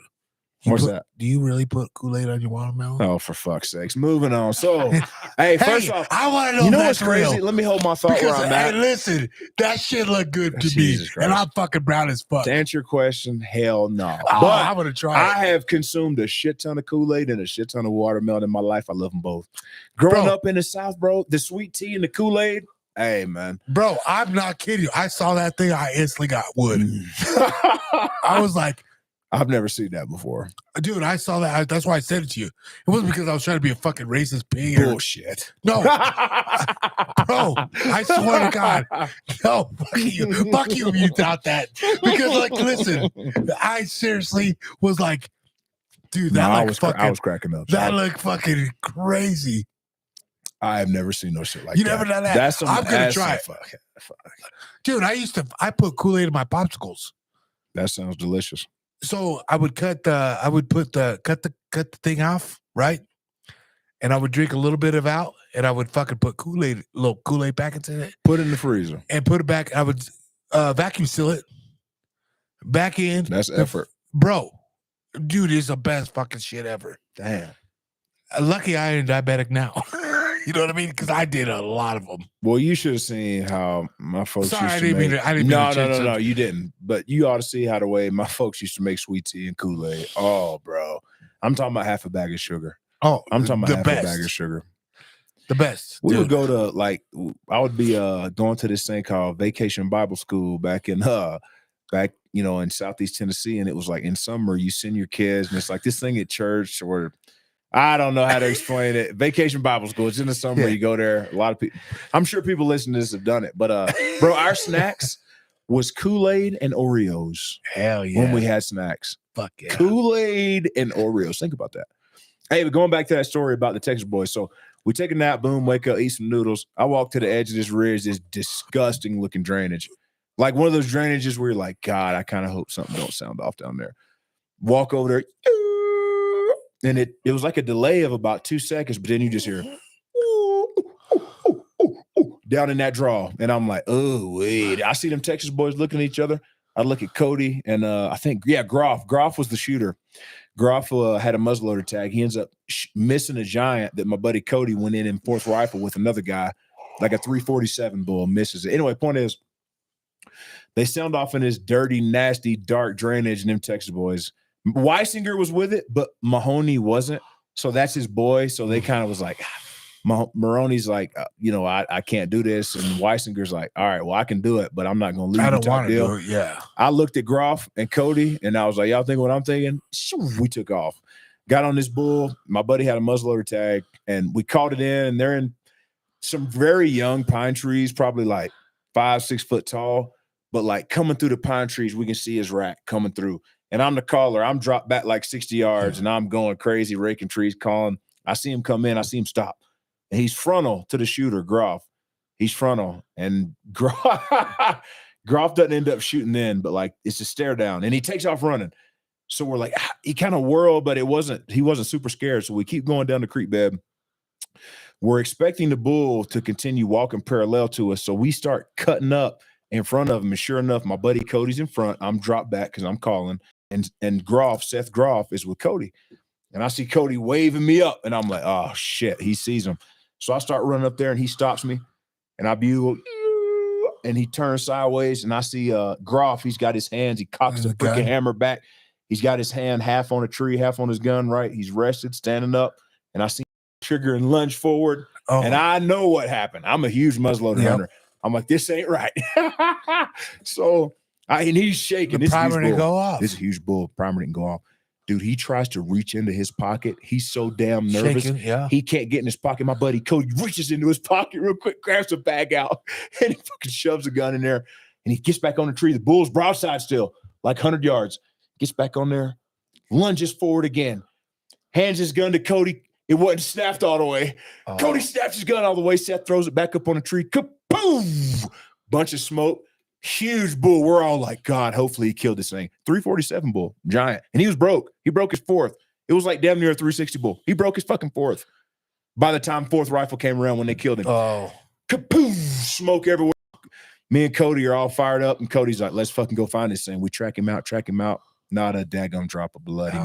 What's that? Do you really put Kool-Aid on your watermelon? Oh, for fuck's sakes. Moving on. So, hey, first off, I want to know. You know what's crazy? Let me hold my thought where I'm at. Hey, listen, that shit look good to me, and I'm fucking brown as fuck. To answer your question, hell no. Oh, but I'm gonna try. I have consumed a shit ton of Kool-Aid and a shit ton of watermelon in my life. I love them both. Growing up in the South, bro, the sweet tea and the Kool-Aid. Hey, man. Bro, I'm not kidding you. I saw that thing. I instantly got wood. I was like, I've never seen that before. Dude, I saw that. That's why I said it to you. It wasn't because I was trying to be a fucking racist pig. Bullshit. No. Bro, I swear to God. No, fuck you. Fuck you if you thought that. Because, listen, I seriously was like, dude, that I was cracking up. That looked fucking crazy. I have never seen no shit like that. You never done that? That's I'm going to try it. Fuck. Dude, I put Kool-Aid in my popsicles. That sounds delicious. So I would cut the thing off, right? And I would drink a little bit of out, and I would fucking put little Kool-Aid packets in it. Put it in the freezer. And put it back. I would vacuum seal it. Back in. That's effort. Bro, dude, it's the best fucking shit ever. Damn. Lucky I ain't diabetic now. You know what I mean? Because I did a lot of them. Well, you should have seen how my folks Sorry, used to make. I didn't mean to. No, you didn't. But you ought to see how the way my folks used to make sweet tea and Kool-Aid. Oh, bro. I'm talking about half a bag of sugar. Oh, I'm talking about half a bag of sugar. The best. We would go to I would be going to this thing called Vacation Bible School back in Southeast Tennessee, and it was like in summer you send your kids, and it's like this thing at church, or I don't know how to explain it. Vacation Bible School. It's in the summer. Yeah. You go there. A lot of people. I'm sure people listening to this have done it, but bro, our snacks was Kool-Aid and Oreos. Hell yeah! When we had snacks, fuck yeah, Kool-Aid and Oreos. Think about that. Hey, but going back to that story about the Texas boys. So we take a nap, boom, wake up, eat some noodles. I walk to the edge of this ridge, this disgusting looking drainage. Like one of those drainages where you're like, God, I kind of hope something don't sound off down there. Walk over there, and it was like a delay of about 2 seconds, but then you just hear down in that draw. And I'm like, oh, wait. I see them Texas boys looking at each other. I look at Cody and I think Groff. Groff was the shooter. Groff had a muzzleloader tag. He ends up missing a giant that my buddy Cody went in fourth rifle with another guy, like a 347 bull, misses it. Anyway, point is, they sound off in this dirty, nasty, dark drainage, and them Texas boys. Weisinger was with it, but Mahoney wasn't. So that's his boy. So they kind of was like, Maroney's like, I can't do this. And Weisinger's like, all right, well, I can do it, but I'm not going to leave. I don't want to do it. Yeah. I looked at Groff and Cody, and I was like, y'all think what I'm thinking? We took off. Got on this bull. My buddy had a muzzleloader tag, and we caught it in, and they're in some very young pine trees, probably like 5-6 foot tall. But like coming through the pine trees, we can see his rack coming through. And I'm the caller. I'm dropped back like 60 yards, and I'm going crazy, raking trees, calling. I see him come in. I see him stop. And he's frontal to the shooter, Groff. He's frontal. And Groff doesn't end up shooting in, but like it's a stare down. And he takes off running. So we're like, he kind of whirled, but he wasn't super scared. So we keep going down the creek bed. We're expecting the bull to continue walking parallel to us. So we start cutting up in front of him. And sure enough, my buddy Cody's in front. I'm dropped back because I'm calling. And Groff, Seth Groff, is with Cody. And I see Cody waving me up. And I'm like, oh, shit, he sees him. So I start running up there, and he stops me. And I bugle, and he turns sideways. And I see Groff. He's got his hands. He cocks the freaking hammer back. He's got his hand half on a tree, half on his gun, right? He's rested, standing up. And I see trigger and lunge forward. Oh. And I know what happened. I'm a huge muzzleloader hunter. I'm like, this ain't right. So and he's shaking. The primer didn't go off. This is a huge bull. Primer didn't go off. Dude, he tries to reach into his pocket. He's so damn nervous. Shaking, he can't get in his pocket. My buddy Cody reaches into his pocket real quick, grabs the bag out, and he fucking shoves a gun in there. And he gets back on the tree. The bull's broadside still, like 100 yards. Gets back on there, lunges forward again, hands his gun to Cody. It wasn't snapped all the way. Oh. Cody snaps his gun all the way. Seth throws it back up on the tree. Kaboom! Bunch of smoke. Huge bull. We're all like, God, hopefully he killed this thing. 347 bull, giant. And he was broke. He broke his fourth. It was like damn near a 360 bull. He broke his fucking fourth. By the time fourth rifle came around when they killed him. Oh. Kaboom! Smoke everywhere. Me and Cody are all fired up, and Cody's like, let's fucking go find this thing. We track him out. Not a daggum drop of blood. He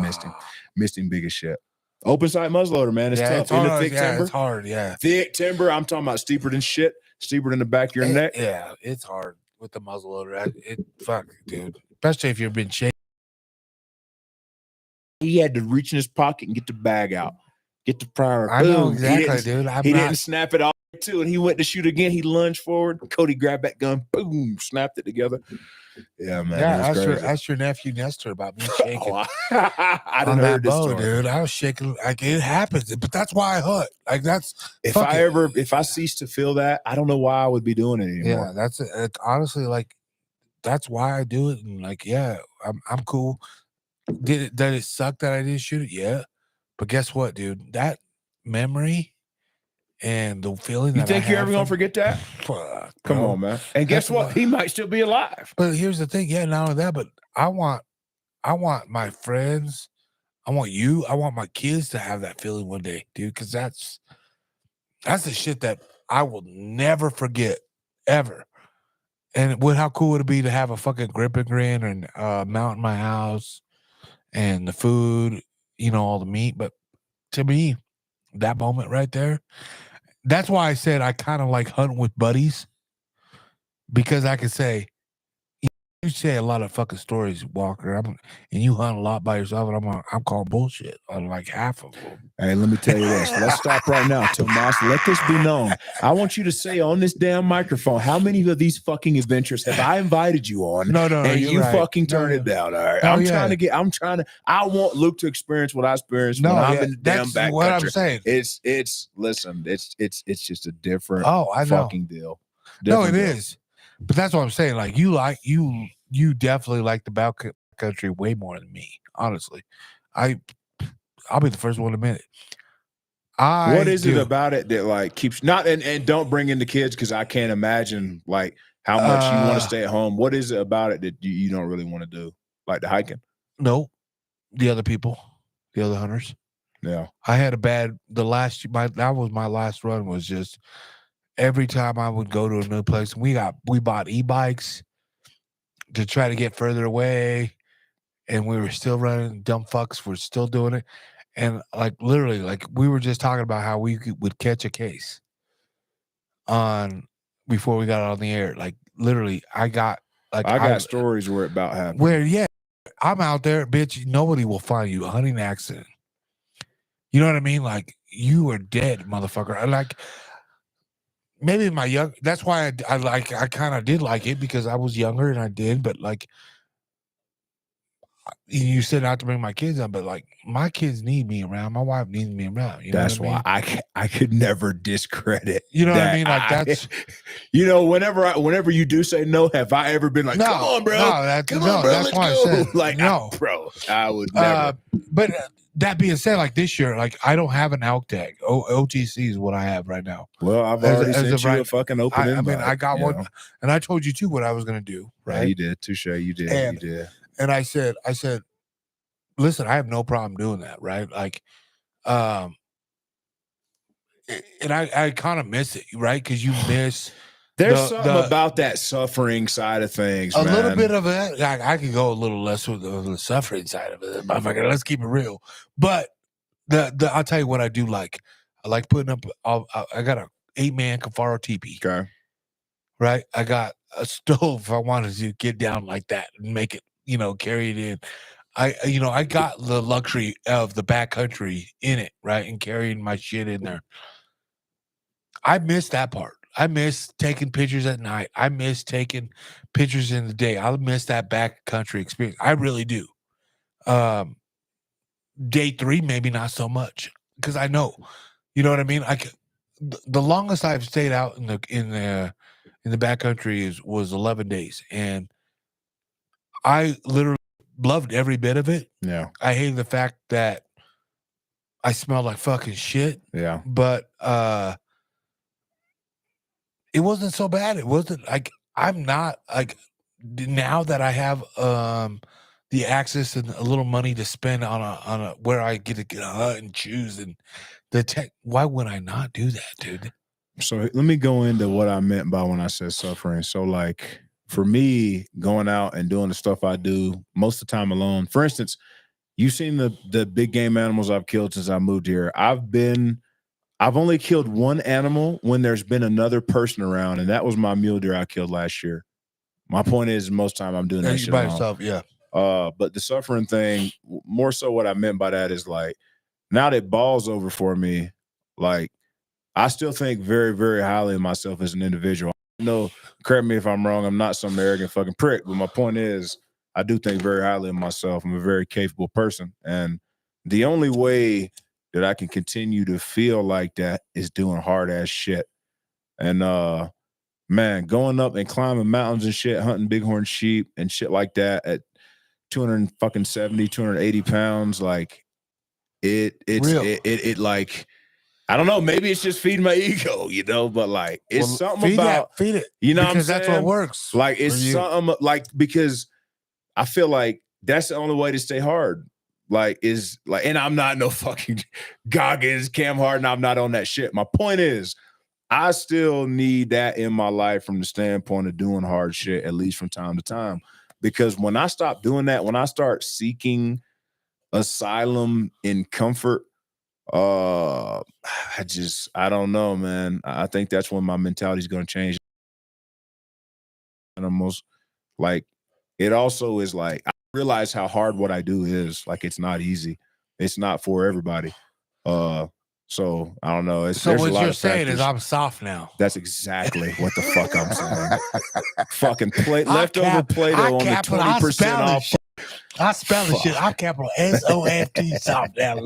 missed him big as shit. Open sight muzzleloader, man. It's tough. It's hard. In the thick timber. It's hard, yeah. Thick timber. I'm talking about steeper than shit. Steeper in the back of your neck. Yeah, it's hard with the muzzleloader. Fuck, dude. Especially if you've been shaking. He had to reach in his pocket and get the bag out. Get the primer. I know exactly, dude. He didn't snap it all too, and he went to shoot again. He lunged forward. Cody grabbed that gun. Boom. Snapped it together. Yeah, man. Yeah, ask your nephew Nestor about me shaking. I didn't heard this story, dude. I was shaking. Like it happens, but that's why I hunt. Like that's if I cease to feel that, I don't know why I would be doing it anymore. Yeah, that's honestly like that's why I do it. And like, yeah, I'm cool. Did it suck that I didn't shoot it? Yeah, but guess what, dude? That memory and the feeling. You think you're ever gonna forget that? Fuck, come on, man. And guess what? He might still be alive. But here's the thing. Yeah, not only that, but I want my friends. I want you. I want my kids to have that feeling one day, dude. Because that's the shit that I will never forget ever. And how cool would it be to have a fucking grip and grin and mount in my house and the food, all the meat. But to me, that moment right there, that's why I said I kind of like hunting with buddies, because I can say, you say a lot of fucking stories, Walker, and you hunt a lot by yourself, and I'm calling bullshit on like half of them. Hey, let me tell you this. Let's stop right now, Tomas. Let this be known. I want you to say on this damn microphone, how many of these fucking adventures have I invited you on? No, and you right. fucking turn it down. All right. I want Luke to experience what I experienced when I'm in the damn backcountry. What I'm saying. Listen, it's just a different fucking deal. No, it is. But that's what I'm saying. Like you definitely like the backcountry way more than me. Honestly, I'll be the first one to admit it. What is it about it that like keeps not and don't bring in the kids, because I can't imagine like how much you want to stay at home. What is it about it that you don't really want to do, like the hiking? No, the other people, the other hunters. Yeah, I had that was my last run. Was just. Every time I would go to a new place, we bought e-bikes, to try to get further away, and we were still running. Dumb fucks were still doing it, and like literally, like we were just talking about how we would catch a case on before we got on the air. Like literally, I got stories where it about happened. where I'm out there, bitch. Nobody will find you. Hunting accident. You know what I mean? Like you are dead, motherfucker. I like maybe my young. That's why I kind of did like it because I was younger and I did. But like you said, not to bring my kids up, but like my kids need me around. My wife needs me around. You know That's what I mean? why I could never discredit. You know what I that. mean? Like that's you know, whenever you do say no, have I ever been like, no, come on, bro, no, come on, bro, that's let's why go. I said Like, no, bro, I would never. But that being said, like this year, like I don't have an elk tag. OTC is what I have right now. Well, I've as- already as sent of you right- a fucking open I invite. mean, I got you one, know? and I told you too what I was gonna do, Yeah, right? you did. Touche. You did. And- you did. And I said, listen, I have no problem doing that, right? Like, and I kind of miss it, right? Because you miss There's the- something the- about that suffering side of things, a man. little bit of it. I could go a little less with the suffering side of it, motherfucker. Let's keep it real. But I'll tell you what I do like. I like putting up. I got a 8-man Kafaro teepee. Okay. Right. I got a stove. If I wanted to get down like that and make it, carry it in. I got the luxury of the backcountry in it, right, and carrying my shit in there. I miss that part. I miss taking pictures at night. I miss taking pictures in the day. I miss that backcountry experience. I really do. Day 3, maybe not so much, because I know, you know what I mean. The longest I've stayed out in the backcountry was 11 days, and I literally loved every bit of it. Yeah. I hated the fact that I smelled like fucking shit, Yeah. but it wasn't so bad. It wasn't like I'm not like now that I have the access and a little money to spend on a where I get to get a hunt and choose and the tech. Why would I not do that, dude? So let me go into what I meant by when I said suffering. So like for me, going out and doing the stuff I do most of the time alone. For instance, you've seen the big game animals I've killed since I moved here. I've only killed one animal when there's been another person around, and that was my mule deer I killed last year. My point is, most time I'm doing that shit by alone. yourself, yeah. But the suffering thing, more so what I meant by that is like, now that ball's over for me, like I still think very, very highly of myself as an individual. No, correct me if I'm wrong. I'm not some arrogant fucking prick, but my point is, I do think very highly of myself. I'm a very capable person. And the only way that I can continue to feel like that is doing hard ass shit. And man, going up and climbing mountains and shit, hunting bighorn sheep and shit like that at 270, 280 pounds, like it like, I don't know, maybe it's just feeding my ego, but like it's something about feed it, you know, because what I'm that's saying? what works. Like it's for you. something like, because I feel like that's the only way to stay hard. Like is like, and I'm not no fucking Goggins, Cam Harden. I'm not on that shit. My point is, I still need that in my life from the standpoint of doing hard shit, at least from time to time. Because when I stop doing that, when I start seeking asylum in comfort, I don't know, man. I think that's when my mentality is going to change. Animals, like it also is like I realize how hard what I do is. Like it's not easy. It's not for everybody. So I don't know. So what you're saying is I'm soft now. That's exactly what the fuck I'm saying. Fucking leftover Play-Doh on the 20% off. I spell the shit. I'm capital SOFT soft now.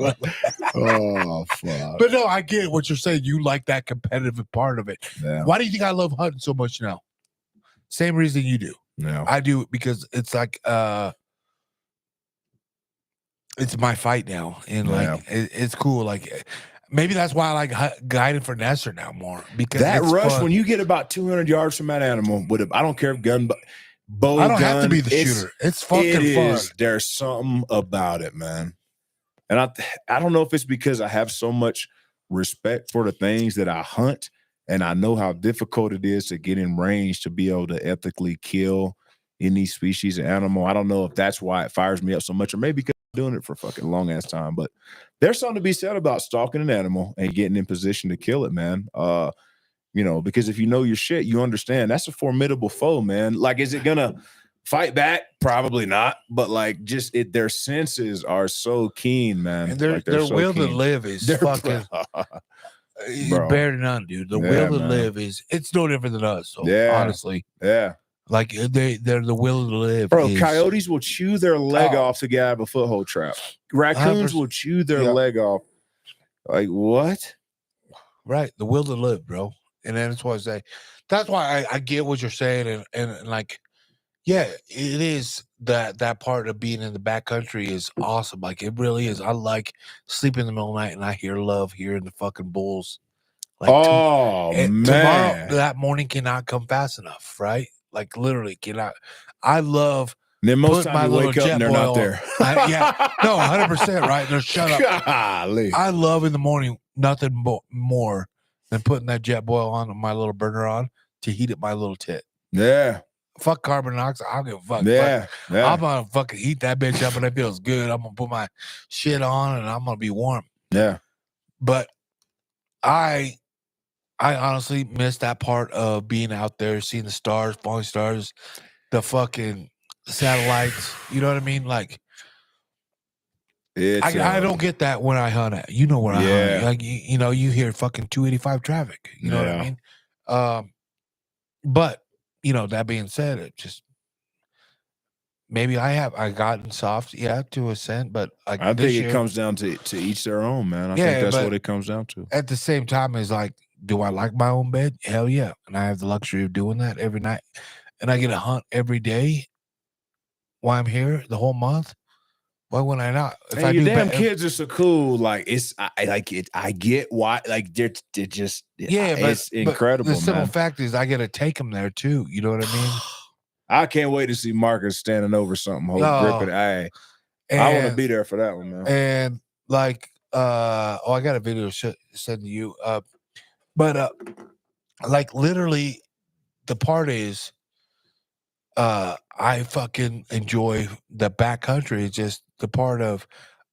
Oh fuck. But no, I get what you're saying. You like that competitive part of it. Yeah. Why do you think I love hunting so much now? Same reason you do. Yeah. I do it because it's like it's my fight now, and like it's cool. Like maybe that's why I like guiding for Nestor now more, because that it's rush fun. when you get about 200 yards from that animal with a, I don't care if gun, bow, I don't gun, have to be the shooter. It's fucking fun. There's something about it, man. And I don't know if it's because I have so much respect for the things that I hunt, and I know how difficult it is to get in range to be able to ethically kill any species of animal. I don't know if that's why it fires me up so much, or maybe because I'm doing it for fucking long ass time. But there's something to be said about stalking an animal and getting in position to kill it, man. You know, because if you know your shit, you understand that's a formidable foe, man. Like, is it gonna fight back? Probably not. But like, just their senses are so keen, man. And their Like, they're their so will to keen. live is They're fucking Bro. better than none, dude. The Yeah, will to man. live it's no different than us. So Yeah. honestly, yeah. like they're the will to live. Bro, is, coyotes will chew their leg Oh. off to get out of a foothold trap. Raccoons 100%. will chew their Yeah. leg off. Like, what? Right, the will to live, bro. And then that's why I say, that's why I get what you're saying, and like, yeah, it is that part of being in the backcountry is awesome. Like, it really is. I like sleeping in the middle of the night and I hear love hearing the fucking bulls. Like, Oh, and tomorrow, man. that morning cannot come fast enough, right? Like, literally cannot. I love And then most put my time you little wake up jet and they're boil not on. there. Yeah, no, 100%, right? No, shut up. Golly. I love in the morning nothing more than putting that jet boil on my little burner on to heat up my little tit. Yeah. Fuck carbon monoxide. I don't give a fuck. Yeah. Yeah. I'm gonna fucking heat that bitch up and it feels good. I'm gonna put my shit on and I'm gonna be warm. Yeah. But I honestly miss that part of being out there, seeing the stars, falling stars, the fucking satellites. You know what I mean? Like, It's, I don't get that when I hunt at. You know where I hunt Yeah. at. Like, you know, you hear fucking 285 traffic. You know what I Yeah. mean? But you know, that being said, it just maybe I gotten soft, yeah, to a cent, but like I this think year, it comes down to each their own, man. I Yeah, think that's but what it comes down to. at the same time, is like, do I like my own bed? Hell yeah. And I have the luxury of doing that every night. And I get to hunt every day while I'm here the whole month. Why wouldn't I not? If And I your do damn bet- kids are so cool. Like, it's I like it. I get why. Like, they're just yeah, but it's incredible, the simple man. fact is I get to take them there too. You know what I mean? I can't wait to see Marcus standing over something, gripping. I want to And- be there for that one, man. And like, I got a video sent to you. But like literally, the part is, I fucking enjoy the backcountry. It's just the part of,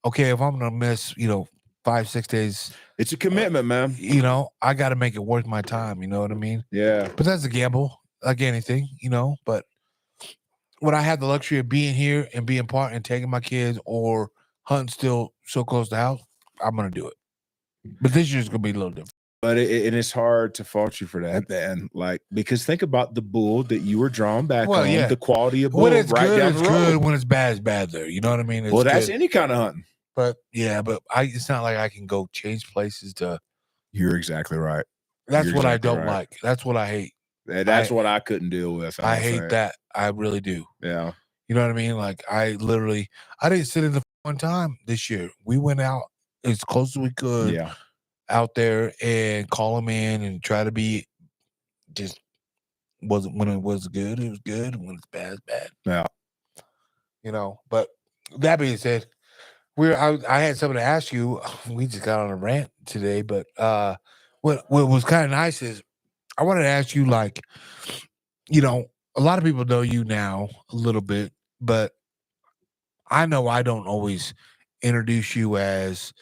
okay, if I'm gonna miss, 5-6 days, It's a commitment, man. I got to make it worth my time. You know what I mean? Yeah. But that's a gamble, like anything, But when I have the luxury of being here and being part and taking my kids or hunting still so close to the house, I'm gonna do it. But this year's gonna be a little different. But it's hard to fault you for that, man. Like, because think about the bull that you were drawn back Well, on, yeah. the quality of bull When it's right good, down it's the road. good. When it's bad, it's bad. There, you know what I mean? It's Well, that's good. any kind of hunting. But yeah, but it's not like I can go change places to. You're exactly right. That's You're what I exactly don't right. like. That's what I hate. That's what I couldn't deal with. I I'm hate afraid. that. I really do. Yeah. You know what I mean? Like I didn't sit in the one time this year. We went out as close as we could Yeah. out there and call them in and try to be just wasn't when it was good, it was good. When it's bad, it's bad. Yeah. But that being said, I had something to ask you. We just got on a rant today, but what was kind of nice is I wanted to ask you, like, a lot of people know you now a little bit, but I know I don't always introduce you as,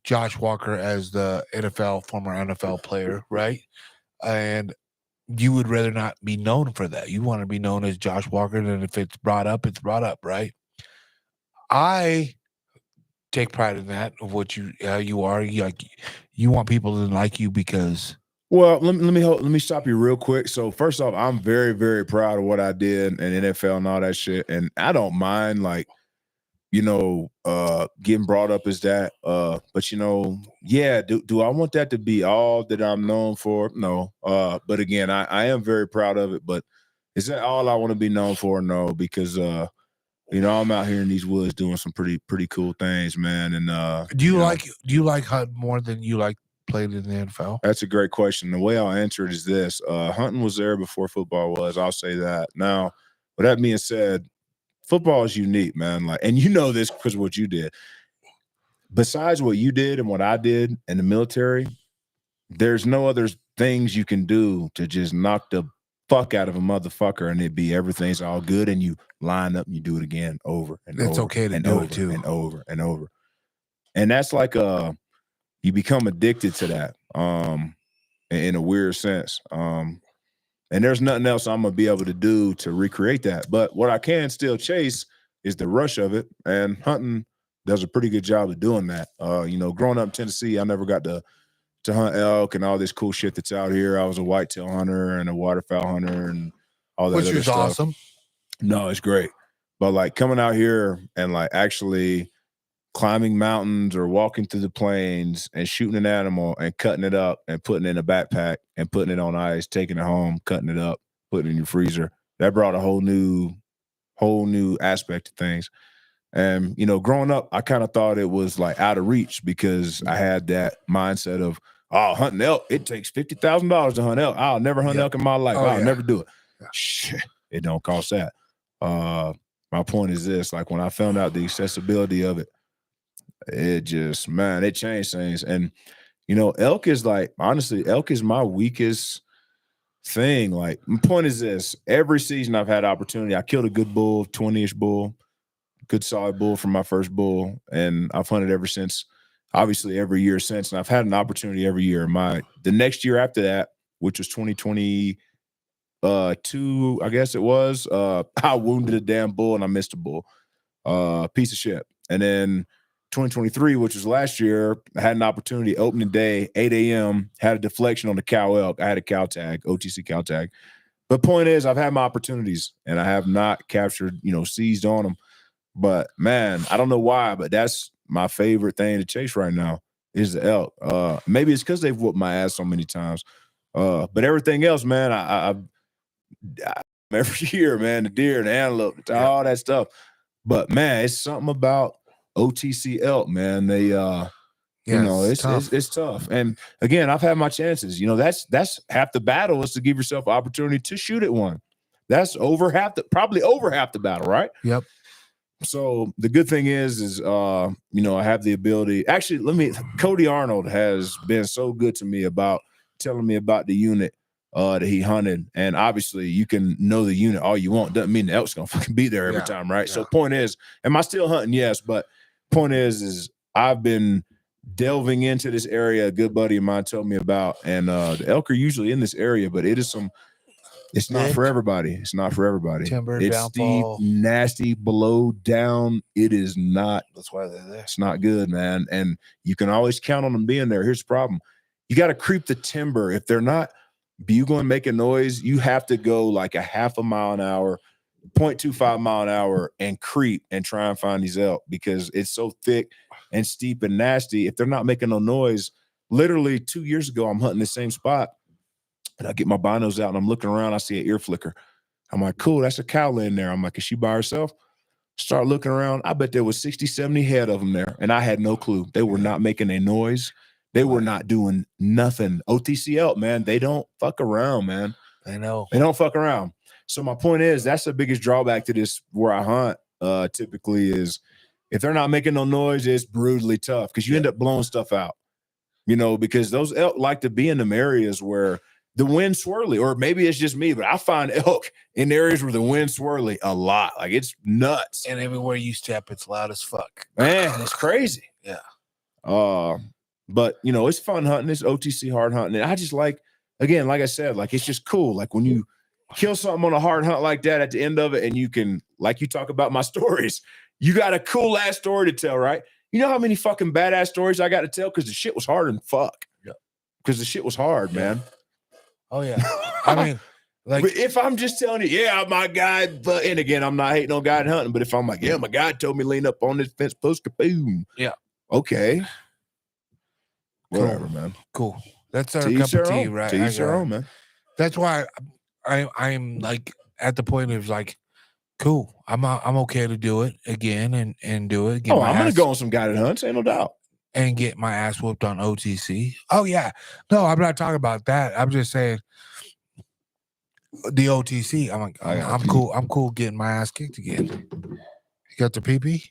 Josh Walker as the former NFL player, right? And you would rather not be known for that. You want to be known as Josh Walker, and if it's brought up, it's brought up, right? I take pride in that of how you are. You want people to like you because. Well, let me stop you real quick. So first off, I'm very, very proud of what I did in NFL and all that shit. And I don't mind getting brought up as that. But yeah, do I want that to be all that I'm known for? No. But again, I am very proud of it. But is that all I want to be known for? No, because I'm out here in these woods doing some pretty cool things, man. And do you like hunting more than you like playing in the NFL? That's a great question. The way I'll answer it is this: hunting was there before football was. I'll say that. Now, with that being said, football is unique, man. Like, and you know this because of what you did. Besides what you did and what I did in the military, there's no other things you can do to just knock the fuck out of a motherfucker, and it'd be everything's all good, and you line up and you do it again over and It's over. okay to and do over it too. and over and over. And that's like you become addicted to that in a weird sense. And there's nothing else I'm gonna be able to do to recreate that. But what I can still chase is the rush of it, and hunting does a pretty good job of doing that. Growing up in Tennessee, I never got to hunt elk and all this cool shit that's out here. I was a whitetail hunter and a waterfowl hunter and all that Which other is stuff. awesome. No, it's great. But like coming out here and like actually climbing mountains or walking through the plains and shooting an animal and cutting it up and putting it in a backpack and putting it on ice, taking it home, cutting it up, putting it in your freezer. That brought a whole new aspect of things. And, growing up, I kind of thought it was like out of reach because I had that mindset of, oh, hunting elk, it takes $50,000 to hunt elk. I'll never hunt elk in my life. I'll never do it. Yeah. Shit, it don't cost that. My point is this, like when I found out the accessibility of it, it just, man, it changed things. And, elk is like, honestly, elk is my weakest thing. Like, my point is this, every season I've had opportunity. I killed a good bull, 20-ish bull, good solid bull from my first bull. And I've hunted ever since, obviously every year since. And I've had an opportunity every year. The next year after that, which was 2022, I guess it was, I wounded a damn bull and I missed a bull. Piece of shit. And then 2023, which was last year, I had an opportunity opening day, 8 a.m., had a deflection on the cow elk. I had a cow tag, OTC cow tag. But point is, I've had my opportunities and I have not captured, seized on them. But man, I don't know why, but that's my favorite thing to chase right now is the elk. Maybe it's because they've whooped my ass so many times. But everything else, man, I every year, man, the deer and the antelope, all that stuff. But man, it's something about OTC elk, man. They it's tough. And again, I've had my chances. That's half the battle is to give yourself an opportunity to shoot at one. That's probably over half the battle, right? Yep. So the good thing is I have the ability. Actually, Cody Arnold has been so good to me about telling me about the unit that he hunted. And obviously you can know the unit all you want. Doesn't mean the elk's gonna fucking be there every time, right? Yeah. So point is, am I still hunting? Yes, but point is I've been delving into this area a good buddy of mine told me about, and the elk are usually in this area, but it's not for everybody. It's not for everybody. Timber, it's downfall. steep, nasty, below, down. It is not. That's why they're there. It's not good, man. And you can always count on them being there. Here's the problem. You got to creep the timber. If they're not bugling, making noise, you have to go like a half a mile an hour, 0.25 mile an hour and creep and try and find these elk because it's so thick and steep and nasty. If they're not making no noise, literally 2 years ago, I'm hunting the same spot and I get my binos out and I'm looking around. I see an ear flicker. I'm like, cool, that's a cow laying there. I'm like, is she by herself? Start looking around. I bet there was 60, 70 head of them there. And I had no clue. They were not making a noise. They were not doing nothing. OTC elk, man, they don't fuck around, man. I know. They don't fuck around. So my point is, that's the biggest drawback to this where I hunt typically is if they're not making no noise, it's brutally tough because you end up blowing stuff out, because those elk like to be in them areas where the wind swirly, or maybe it's just me, but I find elk in areas where the wind swirly a lot. Like it's nuts. And everywhere you step, it's loud as fuck. Man, it's crazy. Yeah. But it's fun hunting. It's OTC hard hunting. And I just like I said, like it's just cool. Like when you kill something on a hard hunt like that at the end of it, and you can, like you talk about my stories, you got a cool ass story to tell, right? You know how many fucking badass stories I got to tell because the shit was hard and fuck. Yeah. Because the shit was hard, man. Oh yeah. I mean, like if I'm just telling you, yeah, my guy, but and again, I'm not hating on guide hunting, but if I'm like, yeah, my guy told me lean up on this fence post, kaboom. Yeah. Okay. Cool. Whatever, man. Cool. That's our cup of tea, right? To each their own, man. That's why I'm like at the point of like, cool. I'm okay to do it again and do it. I'm gonna go on some guided hunts, ain't no doubt. And get my ass whooped on OTC. Oh yeah. No, I'm not talking about that. I'm just saying the OTC. I'm like, I'm cool. I'm cool getting my ass kicked again. You got the PP?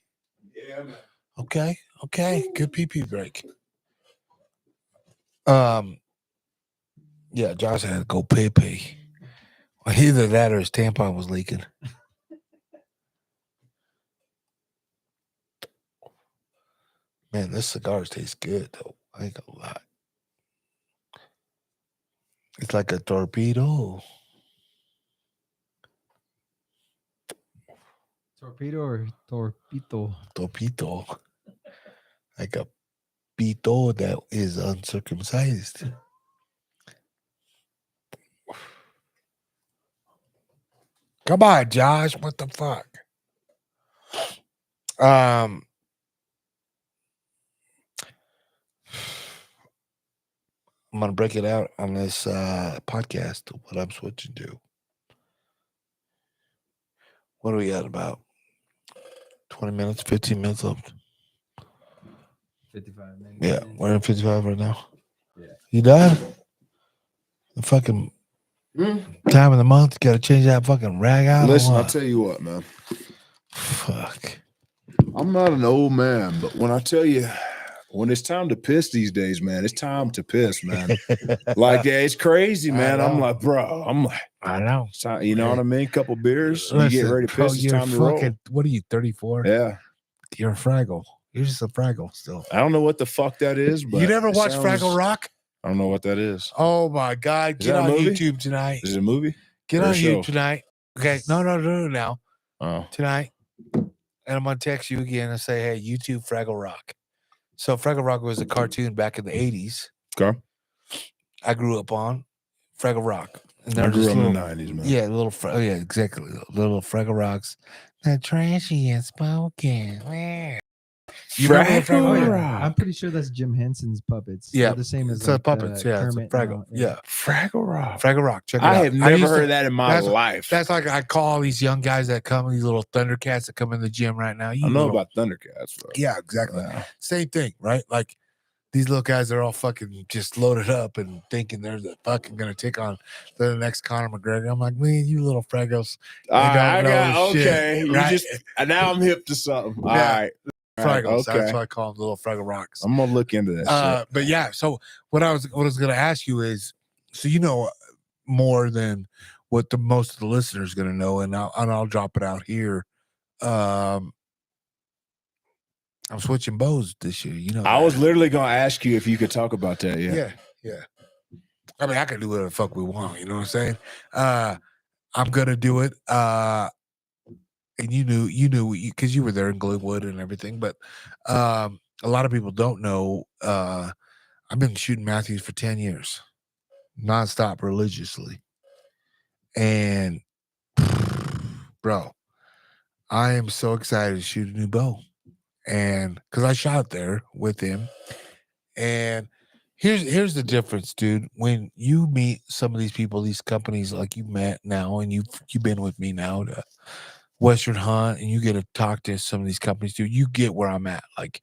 Yeah, man. Okay. Good PP break. Yeah, Josh had to go pee. Either that or his tampon was leaking. Man, this cigars taste good though. I ain't gonna lie. It's like a torpedo. Torpedo or torpito? Torpedo. Like a pito that is uncircumcised. Come on, Josh. What the fuck? I'm gonna break it out on this podcast. What I'm switching to. What are we at about? 20 minutes, 15 minutes left. 55 minutes. Yeah, we're in 55 right now. Yeah. You done? The fucking time of the month, gotta change that fucking rag out. or Listen, I'll what? tell you what, man. Fuck. I'm not an old man, but when I tell you, when it's time to piss these days, man, it's time to piss, man. Like, yeah, it's crazy, I man. I'm know. like, bro, I'm like, I know. it's time- you know what I mean? Couple beers, you get ready to bro, piss. It's you're time to roll. fucking, what are you, 34? Yeah, You're a Fraggle. You're just a Fraggle still. I don't know what the fuck that is, but You never it watched sounds- Fraggle Rock? I don't know what that is. Oh my God. Is Get that a on movie? YouTube tonight. Is it a movie? Get or a on show? YouTube tonight. Okay. No, now. Oh, Tonight. And I'm going to text you again and say, hey, YouTube Fraggle Rock. So Fraggle Rock was a cartoon back in the 80s. okay. I grew up on Fraggle Rock. And I they're grew just up in the little, 90s, man. yeah, yeah, exactly. Little Fraggle Rocks. The trashy and spoken. Yeah. You remember the Fraggle Oh, yeah. Rock. I'm pretty sure that's Jim Henson's puppets. Yeah, They're the same as It's like, puppets. Yeah, it's a Kermit Fraggle. now, Yeah. Fraggle Rock. Fraggle Rock. Check it I out. have never used to- heard that in my that's- life. That's like I call all these young guys that come, these little Thundercats that come in the gym right now. I You know little- about Thundercats, bro. Yeah, exactly. Yeah. Same thing, right? Like these little guys are all fucking just loaded up and thinking they're the fucking gonna take on the next Conor McGregor. I'm like, man, you little fraggles. I don't got know shit, okay. You right? just now I'm hip to something. All Yeah. right. All right, Fraggles. okay. That's why I call them little Fraggle Rocks. I'm gonna look into that shit. But yeah, so what I was gonna ask you is, so you know more than what the most of the listeners gonna know, and I'll drop it out here. I'm switching bows this year. You know, I was that. literally gonna ask you if you could talk about that. Yeah. yeah. I mean, I can do whatever the fuck we want. You know what I'm saying? I'm gonna do it. And you knew because you were there in Glenwood and everything. But a lot of people don't know. I've been shooting Matthews for 10 years, nonstop, religiously, and bro, I am so excited to shoot a new bow, and because I shot there with him, and here's the difference, dude. When you meet some of these people, these companies like you met now, and you've been with me now to Western Hunt, and you get to talk to some of these companies, dude, you get where I'm at. Like,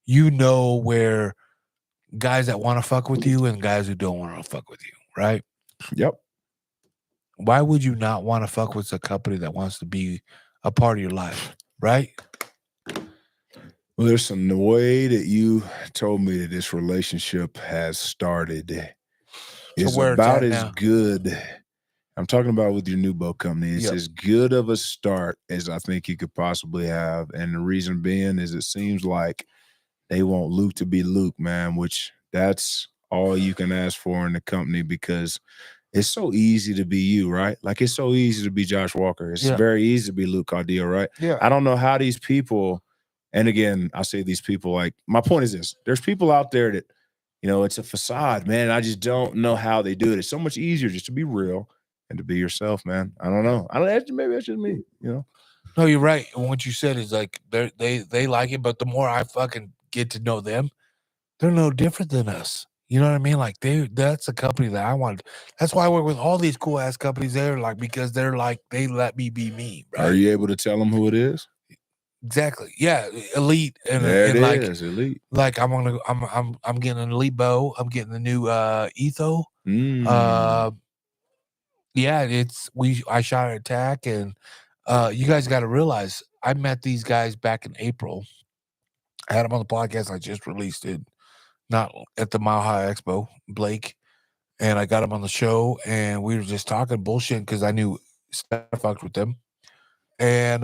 you know where guys that want to fuck with you and guys who don't want to fuck with you, right? Yep. Why would you not want to fuck with a company that wants to be a part of your life, right? Well, listen, the way that you told me that this relationship has started is where it's about at as now. good. I'm talking about with your new boat company. It's Yep. as good of a start as I think you could possibly have. And the reason being is it seems like they want Luke to be Luke, man, which that's all you can ask for in the company because it's so easy to be you, right? Like it's so easy to be Josh Walker. It's Yeah. very easy to be Luke Cardillo, right? Yeah. I don't know how these people, and again, I say these people, like my point is this: there's people out there that, you know, it's a facade, man. I just don't know how they do it. It's so much easier just to be real and to be yourself, man. I don't know. Maybe that's just me, you know. No, you're right. And what you said is like they like it, but the more I fucking get to know them, they're no different than us. You know what I mean? Like that's a company that I want. That's why I work with all these cool ass companies. They're like because they're like they let me be me. Right? Are you able to tell them who it is? Exactly. Yeah, elite and, There and it like is, elite. like I'm getting an elite bow. I'm getting the new Etho. Mm. Yeah, I shot an attack, and you guys got to realize I met these guys back in April. I had them on the podcast. I just released it, not at the Mile High Expo, Blake and I got him on the show, and we were just talking bullshit because I knew Steph fucked with them, and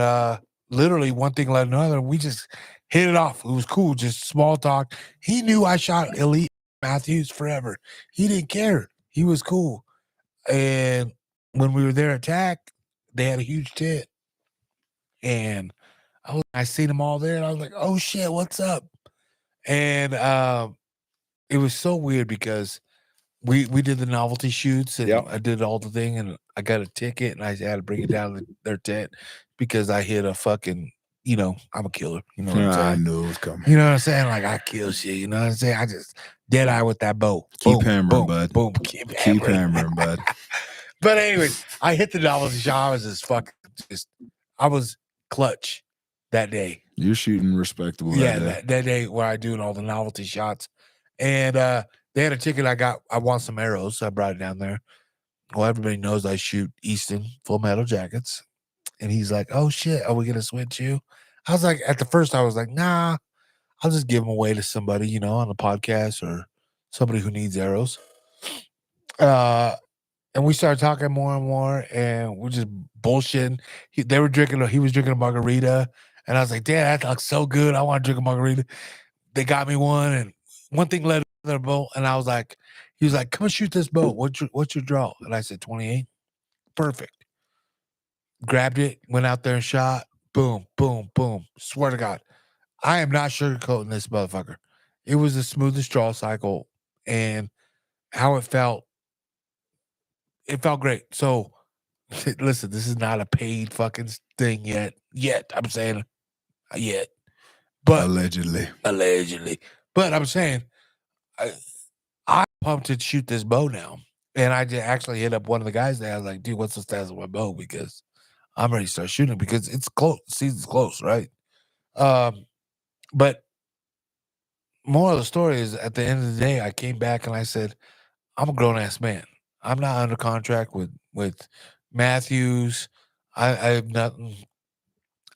literally one thing led to another. We just hit it off. It was cool, just small talk. He knew I shot Elite Matthews forever. He didn't care. He was cool, and when we were there at TAC, they had a huge tent, and I seen them all there, and I was like, "Oh shit, what's up?" And it was so weird because we did the novelty shoots, and Yep. I did all the thing, and I got a ticket, and I had to bring it down to their tent because I hit a fucking, I'm a killer. You know what I'm I saying? knew it was coming. You know what I'm saying? Like I kill shit. You know what I'm saying? I just dead eye with that bow. Keep Boom, hammering, boom, bud. boom. Keep Keep hammering. hammering, bud. But anyways, I hit the novelty shot. I was I was clutch that day. You're shooting respectable. Yeah, that that day where I doing all the novelty shots. And they had a ticket. I want some arrows, so I brought it down there. Well, everybody knows I shoot Easton Full Metal Jackets. And he's like, "Oh shit, are we gonna switch you?" I was like, at the first I was like, nah, I'll just give them away to somebody, on the podcast or somebody who needs arrows. And we started talking more and more, and we're just bullshitting. He was drinking a margarita, and I was like, "Dad, that looks so good. I want to drink a margarita." They got me one, and one thing led to another bow, and I was like, he was like, "Come and shoot this bow. What's your draw?" And I said, 28. Perfect. Grabbed it, went out there and shot. Boom, boom, boom. Swear to God, I am not sugarcoating this motherfucker. It was the smoothest draw cycle, and how it felt great. So, listen, this is not a paid fucking thing yet. I'm saying yet, but allegedly. But I'm saying I'm pumped to shoot this bow now, and I just actually hit up one of the guys there. I was like, "Dude, what's the status of my bow?" Because I'm ready to start shooting because it's close. Season's close, right? But moral of the story is, at the end of the day, I came back and I said, "I'm a grown ass man. I'm not under contract with Matthews. I'm not.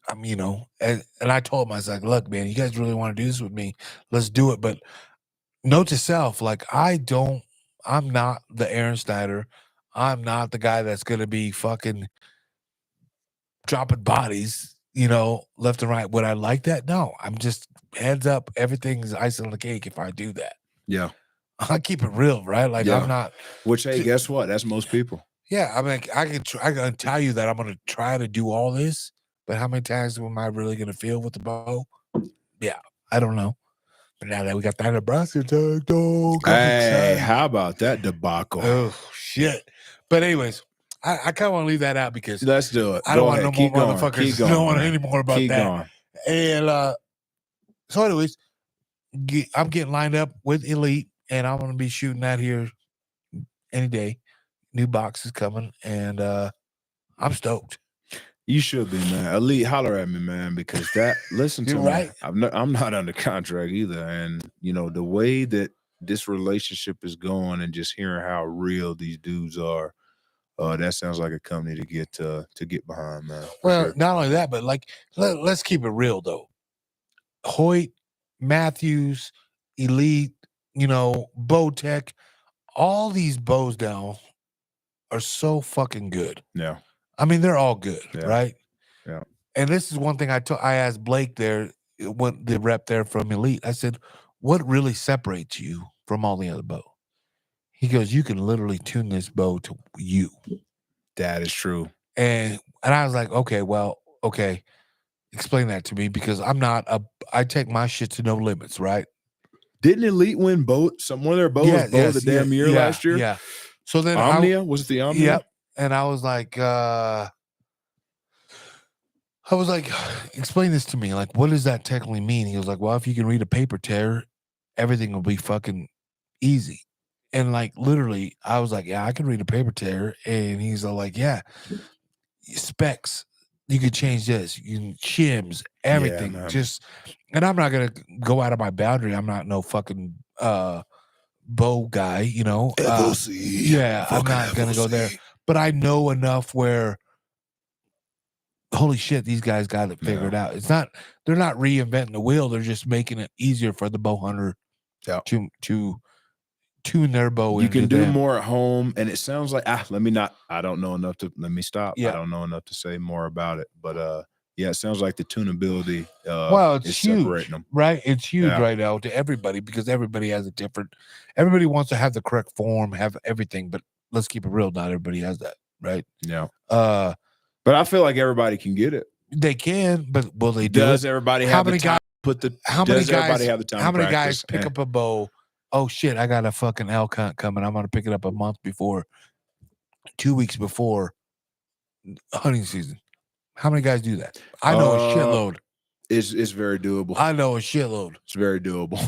And I told him, I was like, look, man, you guys really want to do this with me? Let's do it. But note to self, like, I'm not the Aaron Snyder. I'm not the guy that's going to be fucking dropping bodies, left and right. Would I like that? No, I'm just heads up. Everything's icing on the cake if I do that. Yeah. I keep it real, right? Like, Yeah. I'm not. Which, hey, guess what? That's most people. Yeah, I mean, I can tell you that I'm going to try to do all this, but how many times am I really going to feel with the bow? Yeah, I don't know. But now that we got that Nebraska tag, dog. Hey, how about that debacle? Oh, shit. But anyways, I kind of want to leave that out because Let's do it. I don't Go want ahead. no Keep more going. motherfuckers Keep going. knowing any more about Keep that. going. And so anyways, I'm getting lined up with Elite, and I'm going to be shooting that here any day. New box is coming, and I'm stoked. You should be, man. Elite, holler at me, man, because listen to You're me. right. I'm not under contract either. And, the way that this relationship is going and just hearing how real these dudes are, that sounds like a company to get behind, man. Well, Sure. not only that, but like, let's keep it real, though. Hoyt, Matthews, Elite, Bowtech, all these bows now are so fucking good. Yeah. I mean, they're all good, Yeah. right? Yeah. And this is one thing I asked Blake there, when the rep there from Elite. I said, "What really separates you from all the other bow?" He goes, "You can literally tune this bow to you." That is true. And I was like, okay, explain that to me, because I take my shit to no limits, right? Didn't Elite win one of their bows bow the damn year last year? Yeah. So then Omnia? Was it the Omnia? Yep. And I was like, explain this to me. Like, what does that technically mean? He was like, well, if you can read a paper tear, everything will be fucking easy. And like, literally, I was like, yeah, I can read a paper tear. And he's all like, yeah, specs, you could change this, you can shims, everything. man. And I'm not going to go out of my boundary. I'm not no fucking bow guy, FOC. Yeah, I'm not going to go there. But I know enough where, holy shit, these guys got it figured out. They're not reinventing the wheel. They're just making it easier for the bow hunter to tune their bow. You can into do them. more at home, and it sounds like I don't know enough to let me stop. Yeah. I don't know enough to say more about it, but yeah, it sounds like the tunability Well, it's is huge, separating them. right? It's huge Yeah. right now to everybody because everybody has a different. Everybody wants to have the correct form, have everything, but let's keep it real. Not everybody has that, right? Yeah. Uh, But I feel like everybody can get it. they can, but will they do Does it? everybody How have many the time guys? to put the How many does everybody guys? have the time How to many practice? guys pick up a bow? Oh shit! I got a fucking elk hunt coming. I'm gonna pick it up a month before, 2 weeks before hunting season. How many guys do that? I know a shitload. It's very doable. I know a shitload. It's very doable.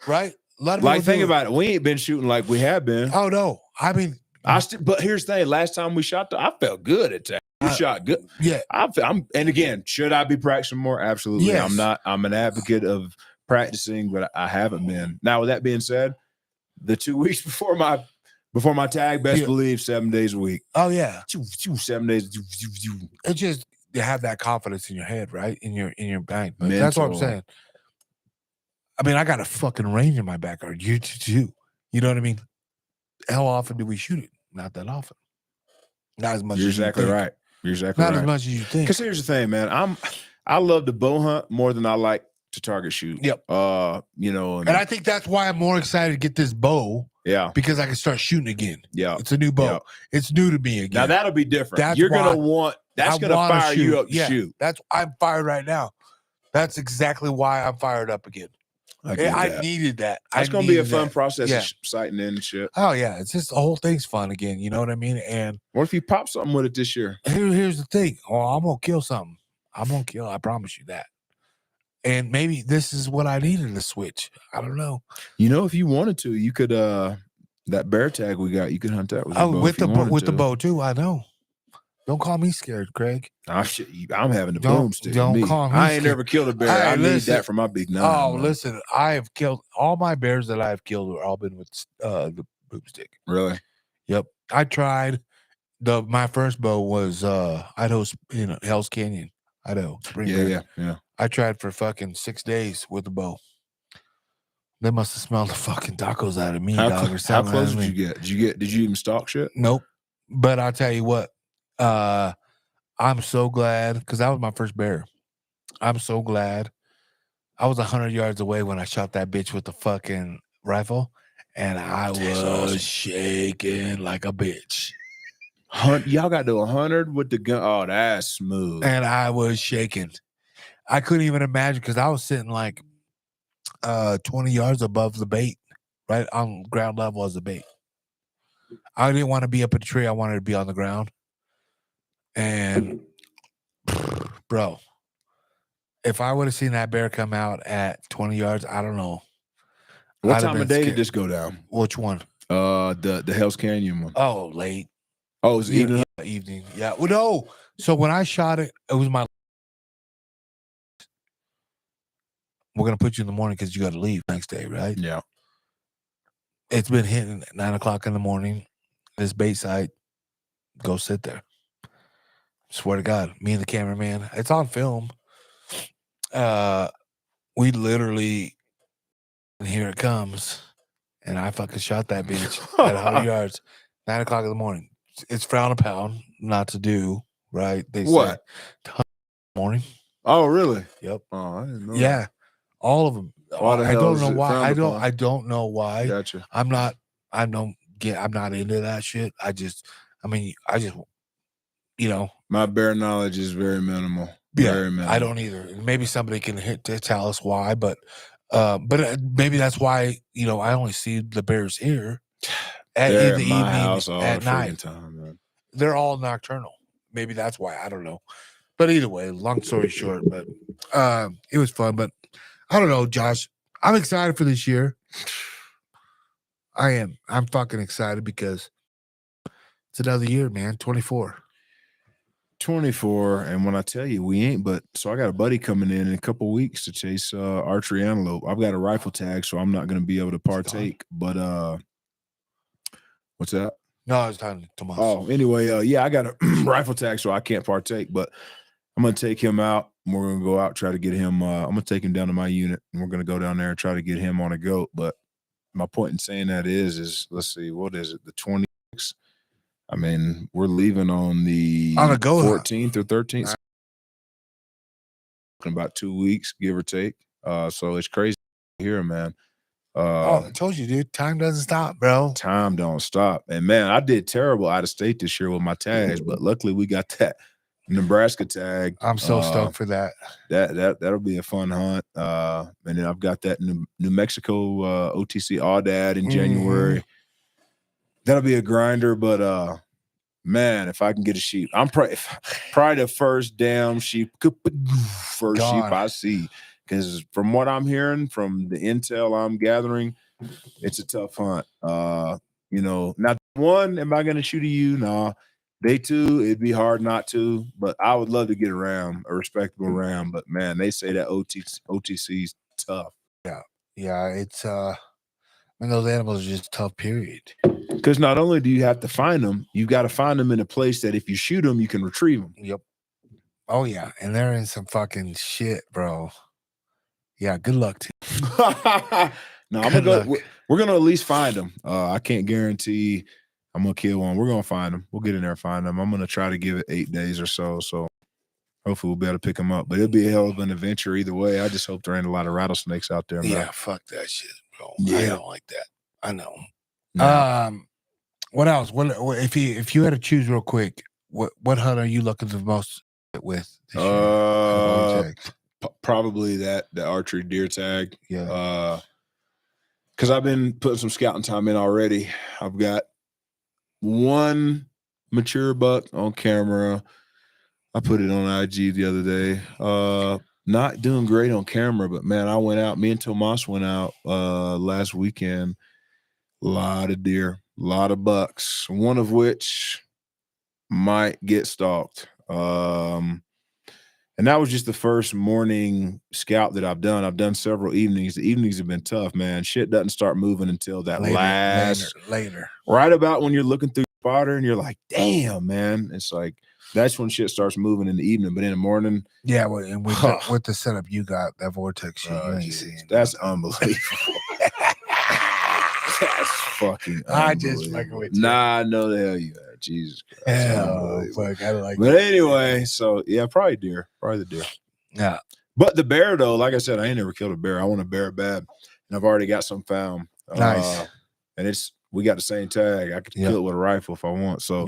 Right? A lot of Like, people think do about it. We ain't been shooting like we have been. Oh no! I mean, But here's the thing. Last time we shot, I felt good at that. You shot good. yeah. And again, should I be practicing more? Absolutely. Yes. I'm not. I'm an advocate of practicing, but I haven't been. Now, with that being said, the 2 weeks before my tag, best Yeah. believe 7 days a week. Oh yeah. 7 days. It's just you have that confidence in your head, right? In your bank. But that's what I'm Mental. saying. I mean, I got a fucking range in my backyard. You too. You know what I mean? How often do we shoot it? Not that often. Not as much. You're as you exactly think. right. You're exactly Not right. as much as you think. Because here's the thing, man. I love to bow hunt more than I like to target shoot. Yep. You know, And I think that's why I'm more excited to get this bow yeah, because I can start shooting again. yeah. It's a new bow. Yeah. It's new to me again. Now that'll be different. That's You're gonna why that's I gonna wanna fire you shoot. up to Yeah. shoot. I'm fired right now. That's exactly why I'm fired up again. I needed that. That's I gonna be a needed fun that. process Yeah. of sighting in and shit. Oh yeah, it's just the whole thing's fun again. You know what I mean? And What if you pop something with it this year? here's the thing. Oh, I'm gonna kill something. I'm gonna kill. I promise you that. And maybe this is what I needed to switch. I don't know. You know, if you wanted to, you could that bear tag we got, you could hunt that with your Oh, bow with if you the wanted with the to. bow too. I know. Don't call me scared, Craig. I'm having the Don't- boomstick. don't me. call me I ain't scared. never killed a bear. Hey, I need listen. that for my big nine. Oh, man. listen, I have killed all my bears that I've killed are all been with the boomstick. Really? Yep. I tried my first bow was Idaho, Hell's Canyon, Idaho. Spring Bear. Yeah. I tried for fucking 6 days with the bow. They must have smelled the fucking tacos out of me, How, dog. cl- Or how something close out of did you me. get? Did you even stalk shit? Nope. But I'll tell you what, I'm so glad because that was my first bear. I'm so glad. I was 100 yards away when I shot that bitch with the fucking rifle, and I was awesome. shaking like a bitch. Y'all got to 100 with the gun. Oh, that's smooth. And I was shaking. I couldn't even imagine because I was sitting like 20 yards above the bait, right on ground level as the bait. I didn't want to be up in the tree. I wanted to be on the ground. And bro, if I would have seen that bear come out at 20 yards, I don't know. What I'd have time been of day scared. did this go down? Which one? The Hell's Canyon one. Oh, late. Oh, it was evening. Evening. Yeah. Well, no. So when I shot it, it was my. We're gonna put you in the morning because you got to leave next day, right? Yeah. It's been hitting at 9 o'clock in the morning. This bait site, go sit there. Swear to God, me and the cameraman, it's on film. We literally, and here it comes, and I fucking shot that bitch at 100 yards, 9 o'clock in the morning. It's frowned upon not to do, right? They What? say morning. Oh, really? Yep. Oh, I didn't know. Yeah, all of them. Why the I hell don't is know it why. frowned upon? I don't know why. Gotcha. I'm not into that shit. I just, My bear knowledge is very minimal. yeah, Very minimal. I don't either. Maybe somebody can to tell us why, but maybe that's why, I only see the bears here in They're the at my evening, house all at the night. freaking time, man. They're all nocturnal. Maybe that's why. I don't know. But either way, long story short, but it was fun. But I don't know, Josh. I'm excited for this year. I am. I'm fucking excited because it's another year, man. 24. 24, and when I tell you we ain't, but so I got a buddy coming in a couple weeks to chase archery antelope. I've got a rifle tag, so I'm not going to be able to partake. But what's that? No, I was talking to Tomas. Oh, anyway, yeah, I got a rifle tag, so I can't partake. But I'm going to take him out. And we're going to go out, try to get him. I'm going to take him down to my unit, and we're going to go down there and try to get him on a goat. But my point in saying that is let's see, what is it? The 26th. I mean, we're leaving on the On a go hunt. 14th or 13th. In about 2 weeks, give or take. So it's crazy here, man. Oh, I told you, dude. Time doesn't stop, bro. Time don't stop. And man, I did terrible out of state this year with my tags, but luckily we got that Nebraska tag. I'm so stoked for that. That'll be a fun hunt. And then I've got that New Mexico OTC Audad in January. That'll be a grinder, but man, if I can get a sheep, I'm probably the first damn sheep, sheep I see. Because from what I'm hearing, from the intel I'm gathering, it's a tough hunt. You know, now one, am I going to shoot a ewe? Nah. Day two, it'd be hard not to, but I would love to get a ram, a respectable ram. But man, they say that OTC's tough. Yeah, it's and those animals are just tough, period. Because not only do you have to find them, you got to find them in a place that if you shoot them, you can retrieve them. Yep. Oh yeah, and they're in some fucking shit, bro. Yeah, good luck to you. No, I'm gonna go. We're gonna at least find them. I can't guarantee I'm gonna kill one. We're gonna find them. We'll get in there and find them. I'm gonna try to give it 8 days or so. So hopefully we'll be able to pick them up. But it'll be a hell of an adventure either way. I just hope there ain't a lot of rattlesnakes out there. Man. Yeah, fuck that shit, bro. Yeah. I don't like that. I know. No. What else? What if you had to choose real quick? What hunt are you looking the most with? This year? Probably the archery deer tag. Yeah. Because I've been putting some scouting time in already. I've got one mature buck on camera. I put it on IG the other day. Not doing great on camera, but man, I went out. Me and Tomas went out last weekend. A lot of deer, a lot of bucks. One of which might get stalked. And that was just the first morning scout that I've done. I've done several evenings. The evenings have been tough, man. Shit doesn't start moving until that later. Right about when you're looking through the spotter and you're like, damn, man. It's like that's when shit starts moving in the evening. But in the morning. Yeah, well, and with the setup you got, that vortex shit, you ain't seen. That's unbelievable. That's fucking unbelievable. I just fucking with you. Nah, I know the hell you are. Jesus Christ. Hell, fuck, I like but anyway, so yeah, probably deer. Probably the deer. Yeah. But the bear, though, like I said, I ain't never killed a bear. I want a bear bad. And I've already got some found. Nice. And we got the same tag. I could kill it with a rifle if I want. So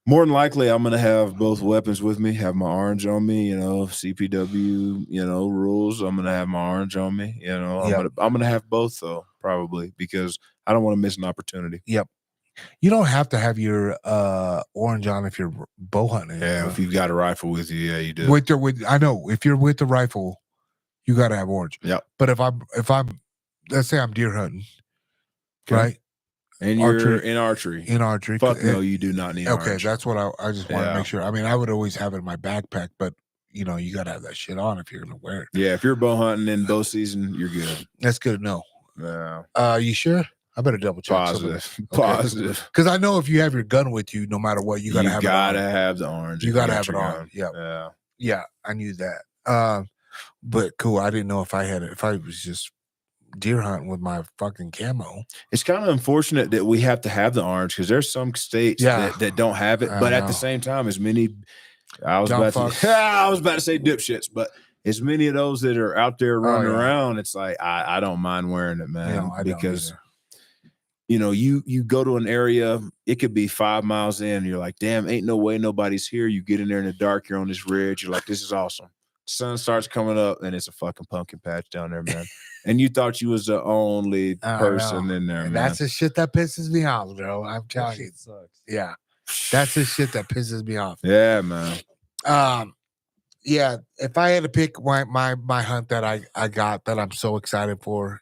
more than likely, I'm going to have both weapons with me, have my orange on me, CPW, rules. I'm going to have my orange on me, I'm going to have both, though, probably, because I don't want to miss an opportunity. Yep. You don't have to have your orange on if you're bow hunting. Yeah, if you've got a rifle with you, yeah, you do. I know if you're with the rifle, you got to have orange. Yep. But if I'm, let's say I'm deer hunting, right? And you're in archery. In archery. Fuck no, you do not need okay, orange. that's what I just want to make sure. I mean, I would always have it in my backpack, but you got to have that shit on if you're going to wear it. Yeah, if you're bow hunting in bow season, you're good. That's good to know. Yeah. You sure? I better double check. Positive. Because I know if you have your gun with you, no matter what, you gotta have the orange. You gotta have it on. Yeah. I knew that. But cool. I didn't know if I was just deer hunting with my fucking camo. It's kind of unfortunate that we have to have the orange because there's some states that don't have it. But at the same time, as many I was about to say dipshits, but as many of those that are out there running around, it's like I don't mind wearing it, man. Because you go to an area, it could be 5 miles in, and you're like, damn, ain't no way nobody's here. You get in there in the dark, you're on this ridge, you're like, this is awesome. Sun starts coming up, and it's a fucking pumpkin patch down there, man. And you thought you was the only person in there, man. That's the shit that pisses me off, bro. I'm telling you. Sucks. Yeah. That's the shit that pisses me off. Yeah, man. Yeah, if I had to pick my hunt that I got that I'm so excited for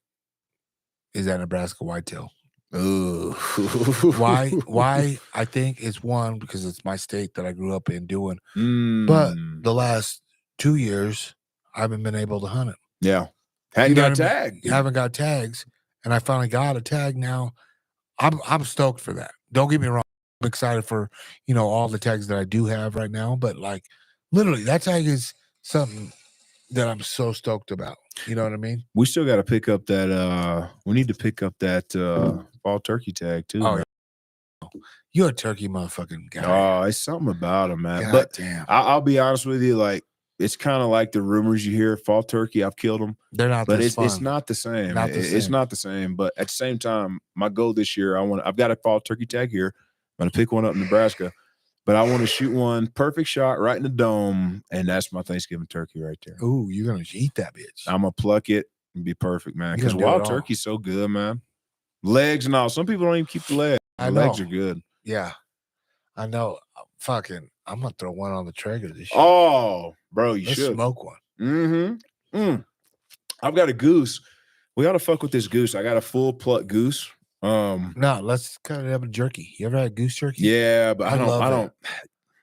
is that Nebraska whitetail. Ooh. Why? I think it's one because it's my state that I grew up in doing. But the last 2 years, I haven't been able to hunt it. Yeah. Haven't got a tag. Haven't got tags. And I finally got a tag now. I'm stoked for that. Don't get me wrong. I'm excited for, all the tags that I do have right now. But like literally that tag is something that I'm so stoked about. You know what I mean? We still got to pick up that. We need to pick up that fall turkey tag too. Oh, man. You're a turkey motherfucking guy. Oh, it's something about him, man. God But damn. I'll be honest with you, like it's kind of like the rumors you hear. Fall turkey, I've killed them, They're not but this it's fun. not the same. Not the It's same. not the same. But at the same time, my goal this year, I've got a fall turkey tag here. I'm gonna pick one up in Nebraska, but I want to shoot one perfect shot right in the dome, and that's my Thanksgiving turkey right there. Ooh, you're gonna eat that bitch. I'm gonna pluck it and be perfect, man. You're Because gonna do it wild all. turkey's so good, man. Legs and all. Some people don't even keep the legs. I The legs know. are good. Yeah, I know. Fucking, I'm gonna throw one on the Traeger this year. Oh, bro, you Let's should. smoke one. Mm-hmm. I've got a goose. We gotta fuck with this goose. I got a full pluck goose. No, let's cut it up in jerky. You ever had goose jerky? Yeah, but I love don't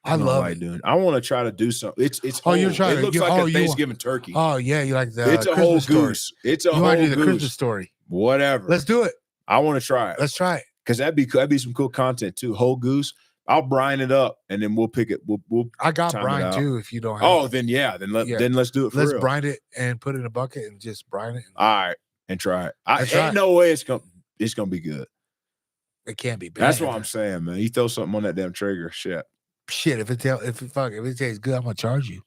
I love like it. doing. I want to try to do something. It's Oh, whole. you're trying It to- looks you- like oh, a you want- Thanksgiving turkey. Oh yeah, you like the It's a Christmas whole story. goose. It's a You whole want to do the goose. Christmas story? Whatever. Let's do it. I want to try it. Let's try it. Because that'd be some cool content too. Whole goose. I'll brine it up and then we'll pick it. We'll I got time it brine out. too. If you don't have, Oh, it. then yeah. Then Yeah. let's do it for let's real. brine it and put it in a bucket and just brine it. All right, and try it. Let's try Ain't it. no way it's gonna be good. It can't be bad. That's what I'm saying, man. You throw something on that damn Traeger, shit. Shit, if it tastes good, I'm gonna charge you.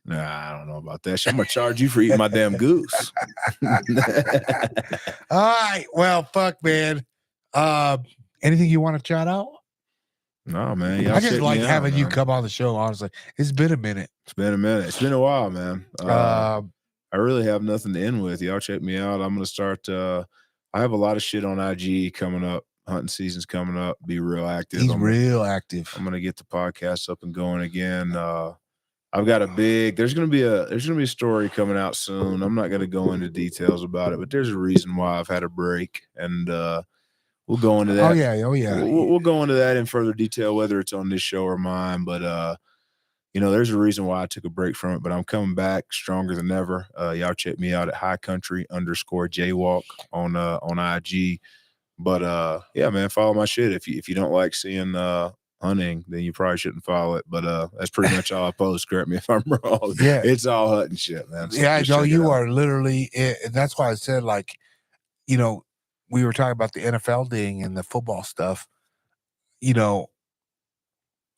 Nah, I don't know about that. Shit, I'm gonna charge you for eating my damn goose. All right. Well, fuck, man. Anything you want to shout out? No, man. Y'all I just check like me out, having you man. come on the show. Honestly, it's been a minute. It's been a minute. It's been a while, man. I really have nothing to end with. Y'all check me out. I'm gonna start. I have a lot of shit on IG coming up. Hunting season's coming up. Be real active. He's I'm real active. gonna get the podcast up and going again. I've got there's gonna be a story coming out soon. I'm not gonna go into details about it, but there's a reason why I've had a break, and we'll go into that. Oh yeah. We'll go into that in further detail, whether it's on this show or mine. But there's a reason why I took a break from it. But I'm coming back stronger than ever. Y'all check me out at highcountry_jaywalk on IG. But yeah, man, follow my shit. If you don't like seeing hunting, then you probably shouldn't follow it. But that's pretty much all I post. Correct me if I'm wrong. Yeah. It's all hunting shit, man. So Yeah, I just know check it you out. are literally, and that's why I said, like, we were talking about the NFL thing and the football stuff.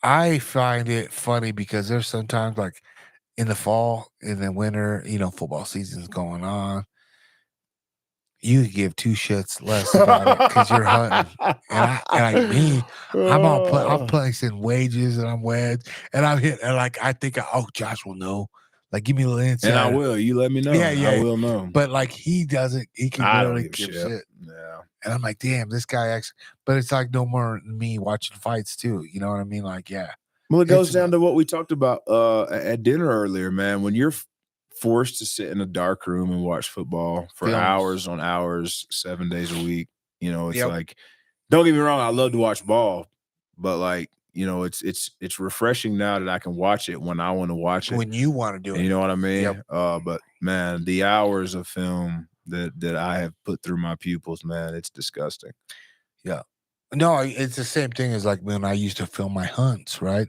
I find it funny because there's sometimes, like, in the fall, in the winter, football season's going on. You could give two shits less about it because you're hunting. I'm placing wages and I'm weds and I'm hitting, and like, I think, Josh will know. Like, give me a little insight. And I will. You let me know. Yeah, I will know. But like, he doesn't, he can I don't really give give shit. shit. Yeah. And I'm like, damn, this guy actually, but it's like no more than me watching fights too. You know what I mean? Like, yeah. Well, it goes It's- down to what we talked about at dinner earlier, man. When you're forced to sit in a dark room and watch football for Films. hours on hours, 7 days a week, it's Yep. like, don't get me wrong, I love to watch ball, but like, it's refreshing now that I can watch it when I want to watch it. When you want to do it. You know what I mean? Yep. But man, the hours of film that I have put through my pupils, man, it's disgusting. No, it's the same thing as like when I used to film my hunts, right?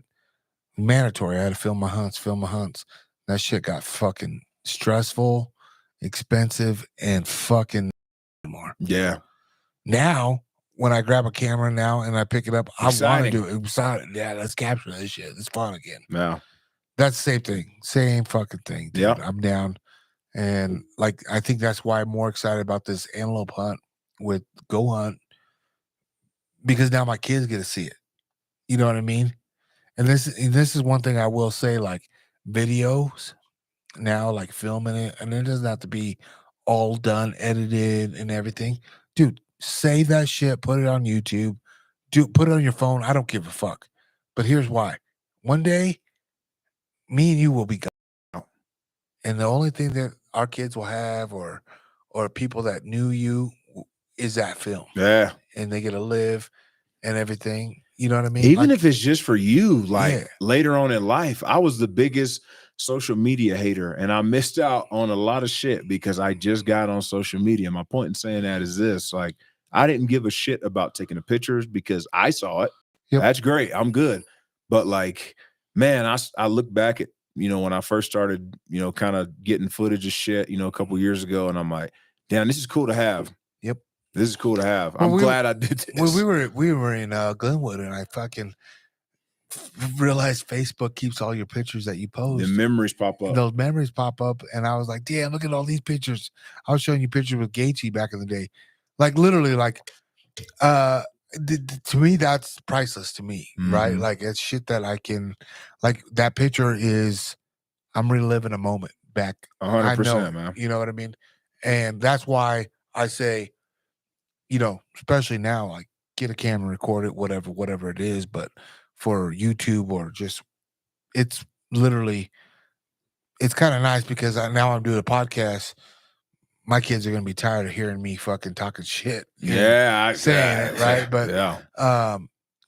Mandatory. I had to film my hunts. That shit got fucking stressful, expensive, and fucking more. Yeah. Now, when I grab a camera now and I pick it up, I want to Exciting. do it. Exciting. Yeah, let's capture this shit. It's fun again. Yeah. That's the same thing. Same fucking thing. Dude. Yeah. I'm down. And like, I think that's why I'm more excited about this antelope hunt with Go Hunt, because now my kids get to see it. You know what I mean? And this is one thing I will say, like, videos now, like filming it, and it doesn't have to be all done, edited and everything. Dude, save that shit, put it on YouTube, put it on your phone. I don't give a fuck. But here's why. One day, me and you will be gone. And the only thing that our kids will have or people that knew you is that film. Yeah. And they get to live and everything. You know what I mean? Even Like, if it's just for you, like Yeah. later on in life, I was the biggest social media hater and I missed out on a lot of shit because I just got on social media. My point in saying that is this, like, I didn't give a shit about taking the pictures because I saw it. Yep. That's great. I'm good. But like, man, I look back at when I first started, kind of getting footage of shit, a couple years ago, and I'm like, damn, this is cool to have. Yep. This is cool to have. Well, I'm glad I did this. When we were in Glenwood, and I fucking realized Facebook keeps all your pictures that you post. The memories pop up. Those memories pop up, and I was like, damn, look at all these pictures. I was showing you pictures with Gaethje back in the day. Like literally, like to me, that's priceless to me, right? Mhm. Like it's shit that I can, like that picture is, I'm reliving a moment back. 100%, man. You know what I mean? And that's why I say, especially now, like get a camera, record it, whatever it is. But for YouTube or just, it's literally, it's kind of nice because now I'm doing a podcast. My kids are gonna be tired of hearing me fucking talking shit. Yeah, saying it, right? But yeah,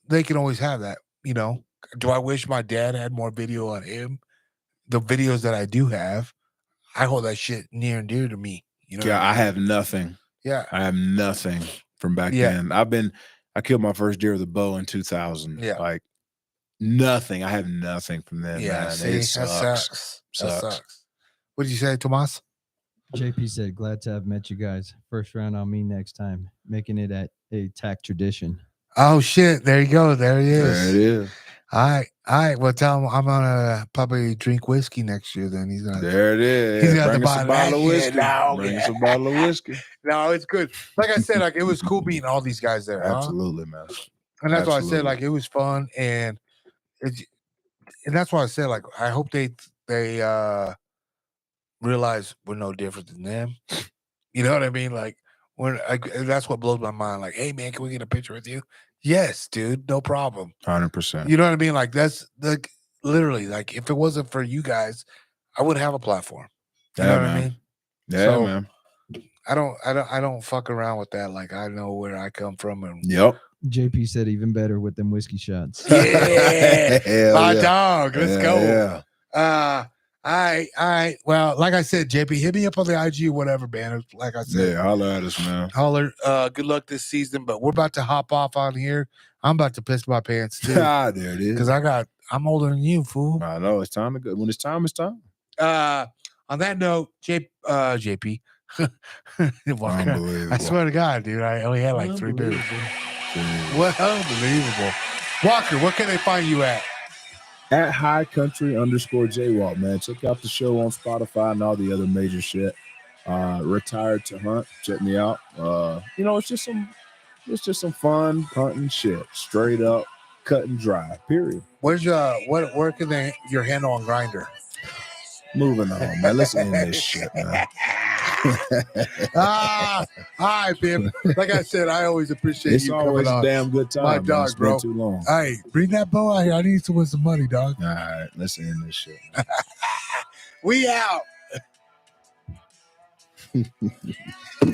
they can always have that. Do I wish my dad had more video on him? The videos that I do have, I hold that shit near and dear to me. yeah. I have nothing. Yeah, I have nothing from back then. I killed my first deer with a bow in 2000. Yeah. Like nothing. I have nothing from then. yeah. Man. See, It that sucks. sucks. What did you say, Tomas? JP said, glad to have met you guys. First round on me next time. Making it at a TAC tradition. Oh shit! There you go. There he is. There it is. All right. Well, tell him I'm gonna probably drink whiskey next year. Then he's gonna. There it is. He's got Bring the us a bottle bottle of of whiskey. now. Bring us a bottle of whiskey. No, it's good. Like I said, like it was cool meeting all these guys there. Huh? Absolutely, man. And that's why I Absolutely. said like it was fun, and that's why I said like I hope they realize we're no different than them. You know what I mean? Like that's what blows my mind. Like, hey man, can we get a picture with you? Yes, dude, no problem. 100%. You know what I mean? Like that's like literally like if it wasn't for you guys, I wouldn't have a platform. You know what I mean? Yeah, So, man. I don't fuck around with that. Like I know where I come from, and Yep. JP said even better with them whiskey shots. yeah, Hell my yeah. dog. Let's Yeah, go. Yeah. All right. Well, like I said, JP, hit me up on the IG, whatever, man. Like I said, Yeah, holler at us, man. holler. Good luck this season, but we're about to hop off on here. I'm about to piss my pants too Ah, there it is. because I'm older than you, fool. I know it's time to go. When it's time, it's time. On that note, JP, Walker, Unbelievable. I swear to God, dude, I only had like 3 beers. What unbelievable, Walker? What can they find you at? At High Country _Jaywalk, man. Check out the show on Spotify and all the other major shit. Retired to Hunt. Check me out. It's just some fun hunting shit. Straight up, cut and dry. Period. Where's where can your handle on Grindr? Moving on, man. Let's end this shit, man. All right, Pim. Like I said, I always appreciate It's you always coming a on. damn good time. My man. dog, It's been bro. too long. All right, bring that bow out here. I need to win some money, dog. All right, let's end this shit. We out.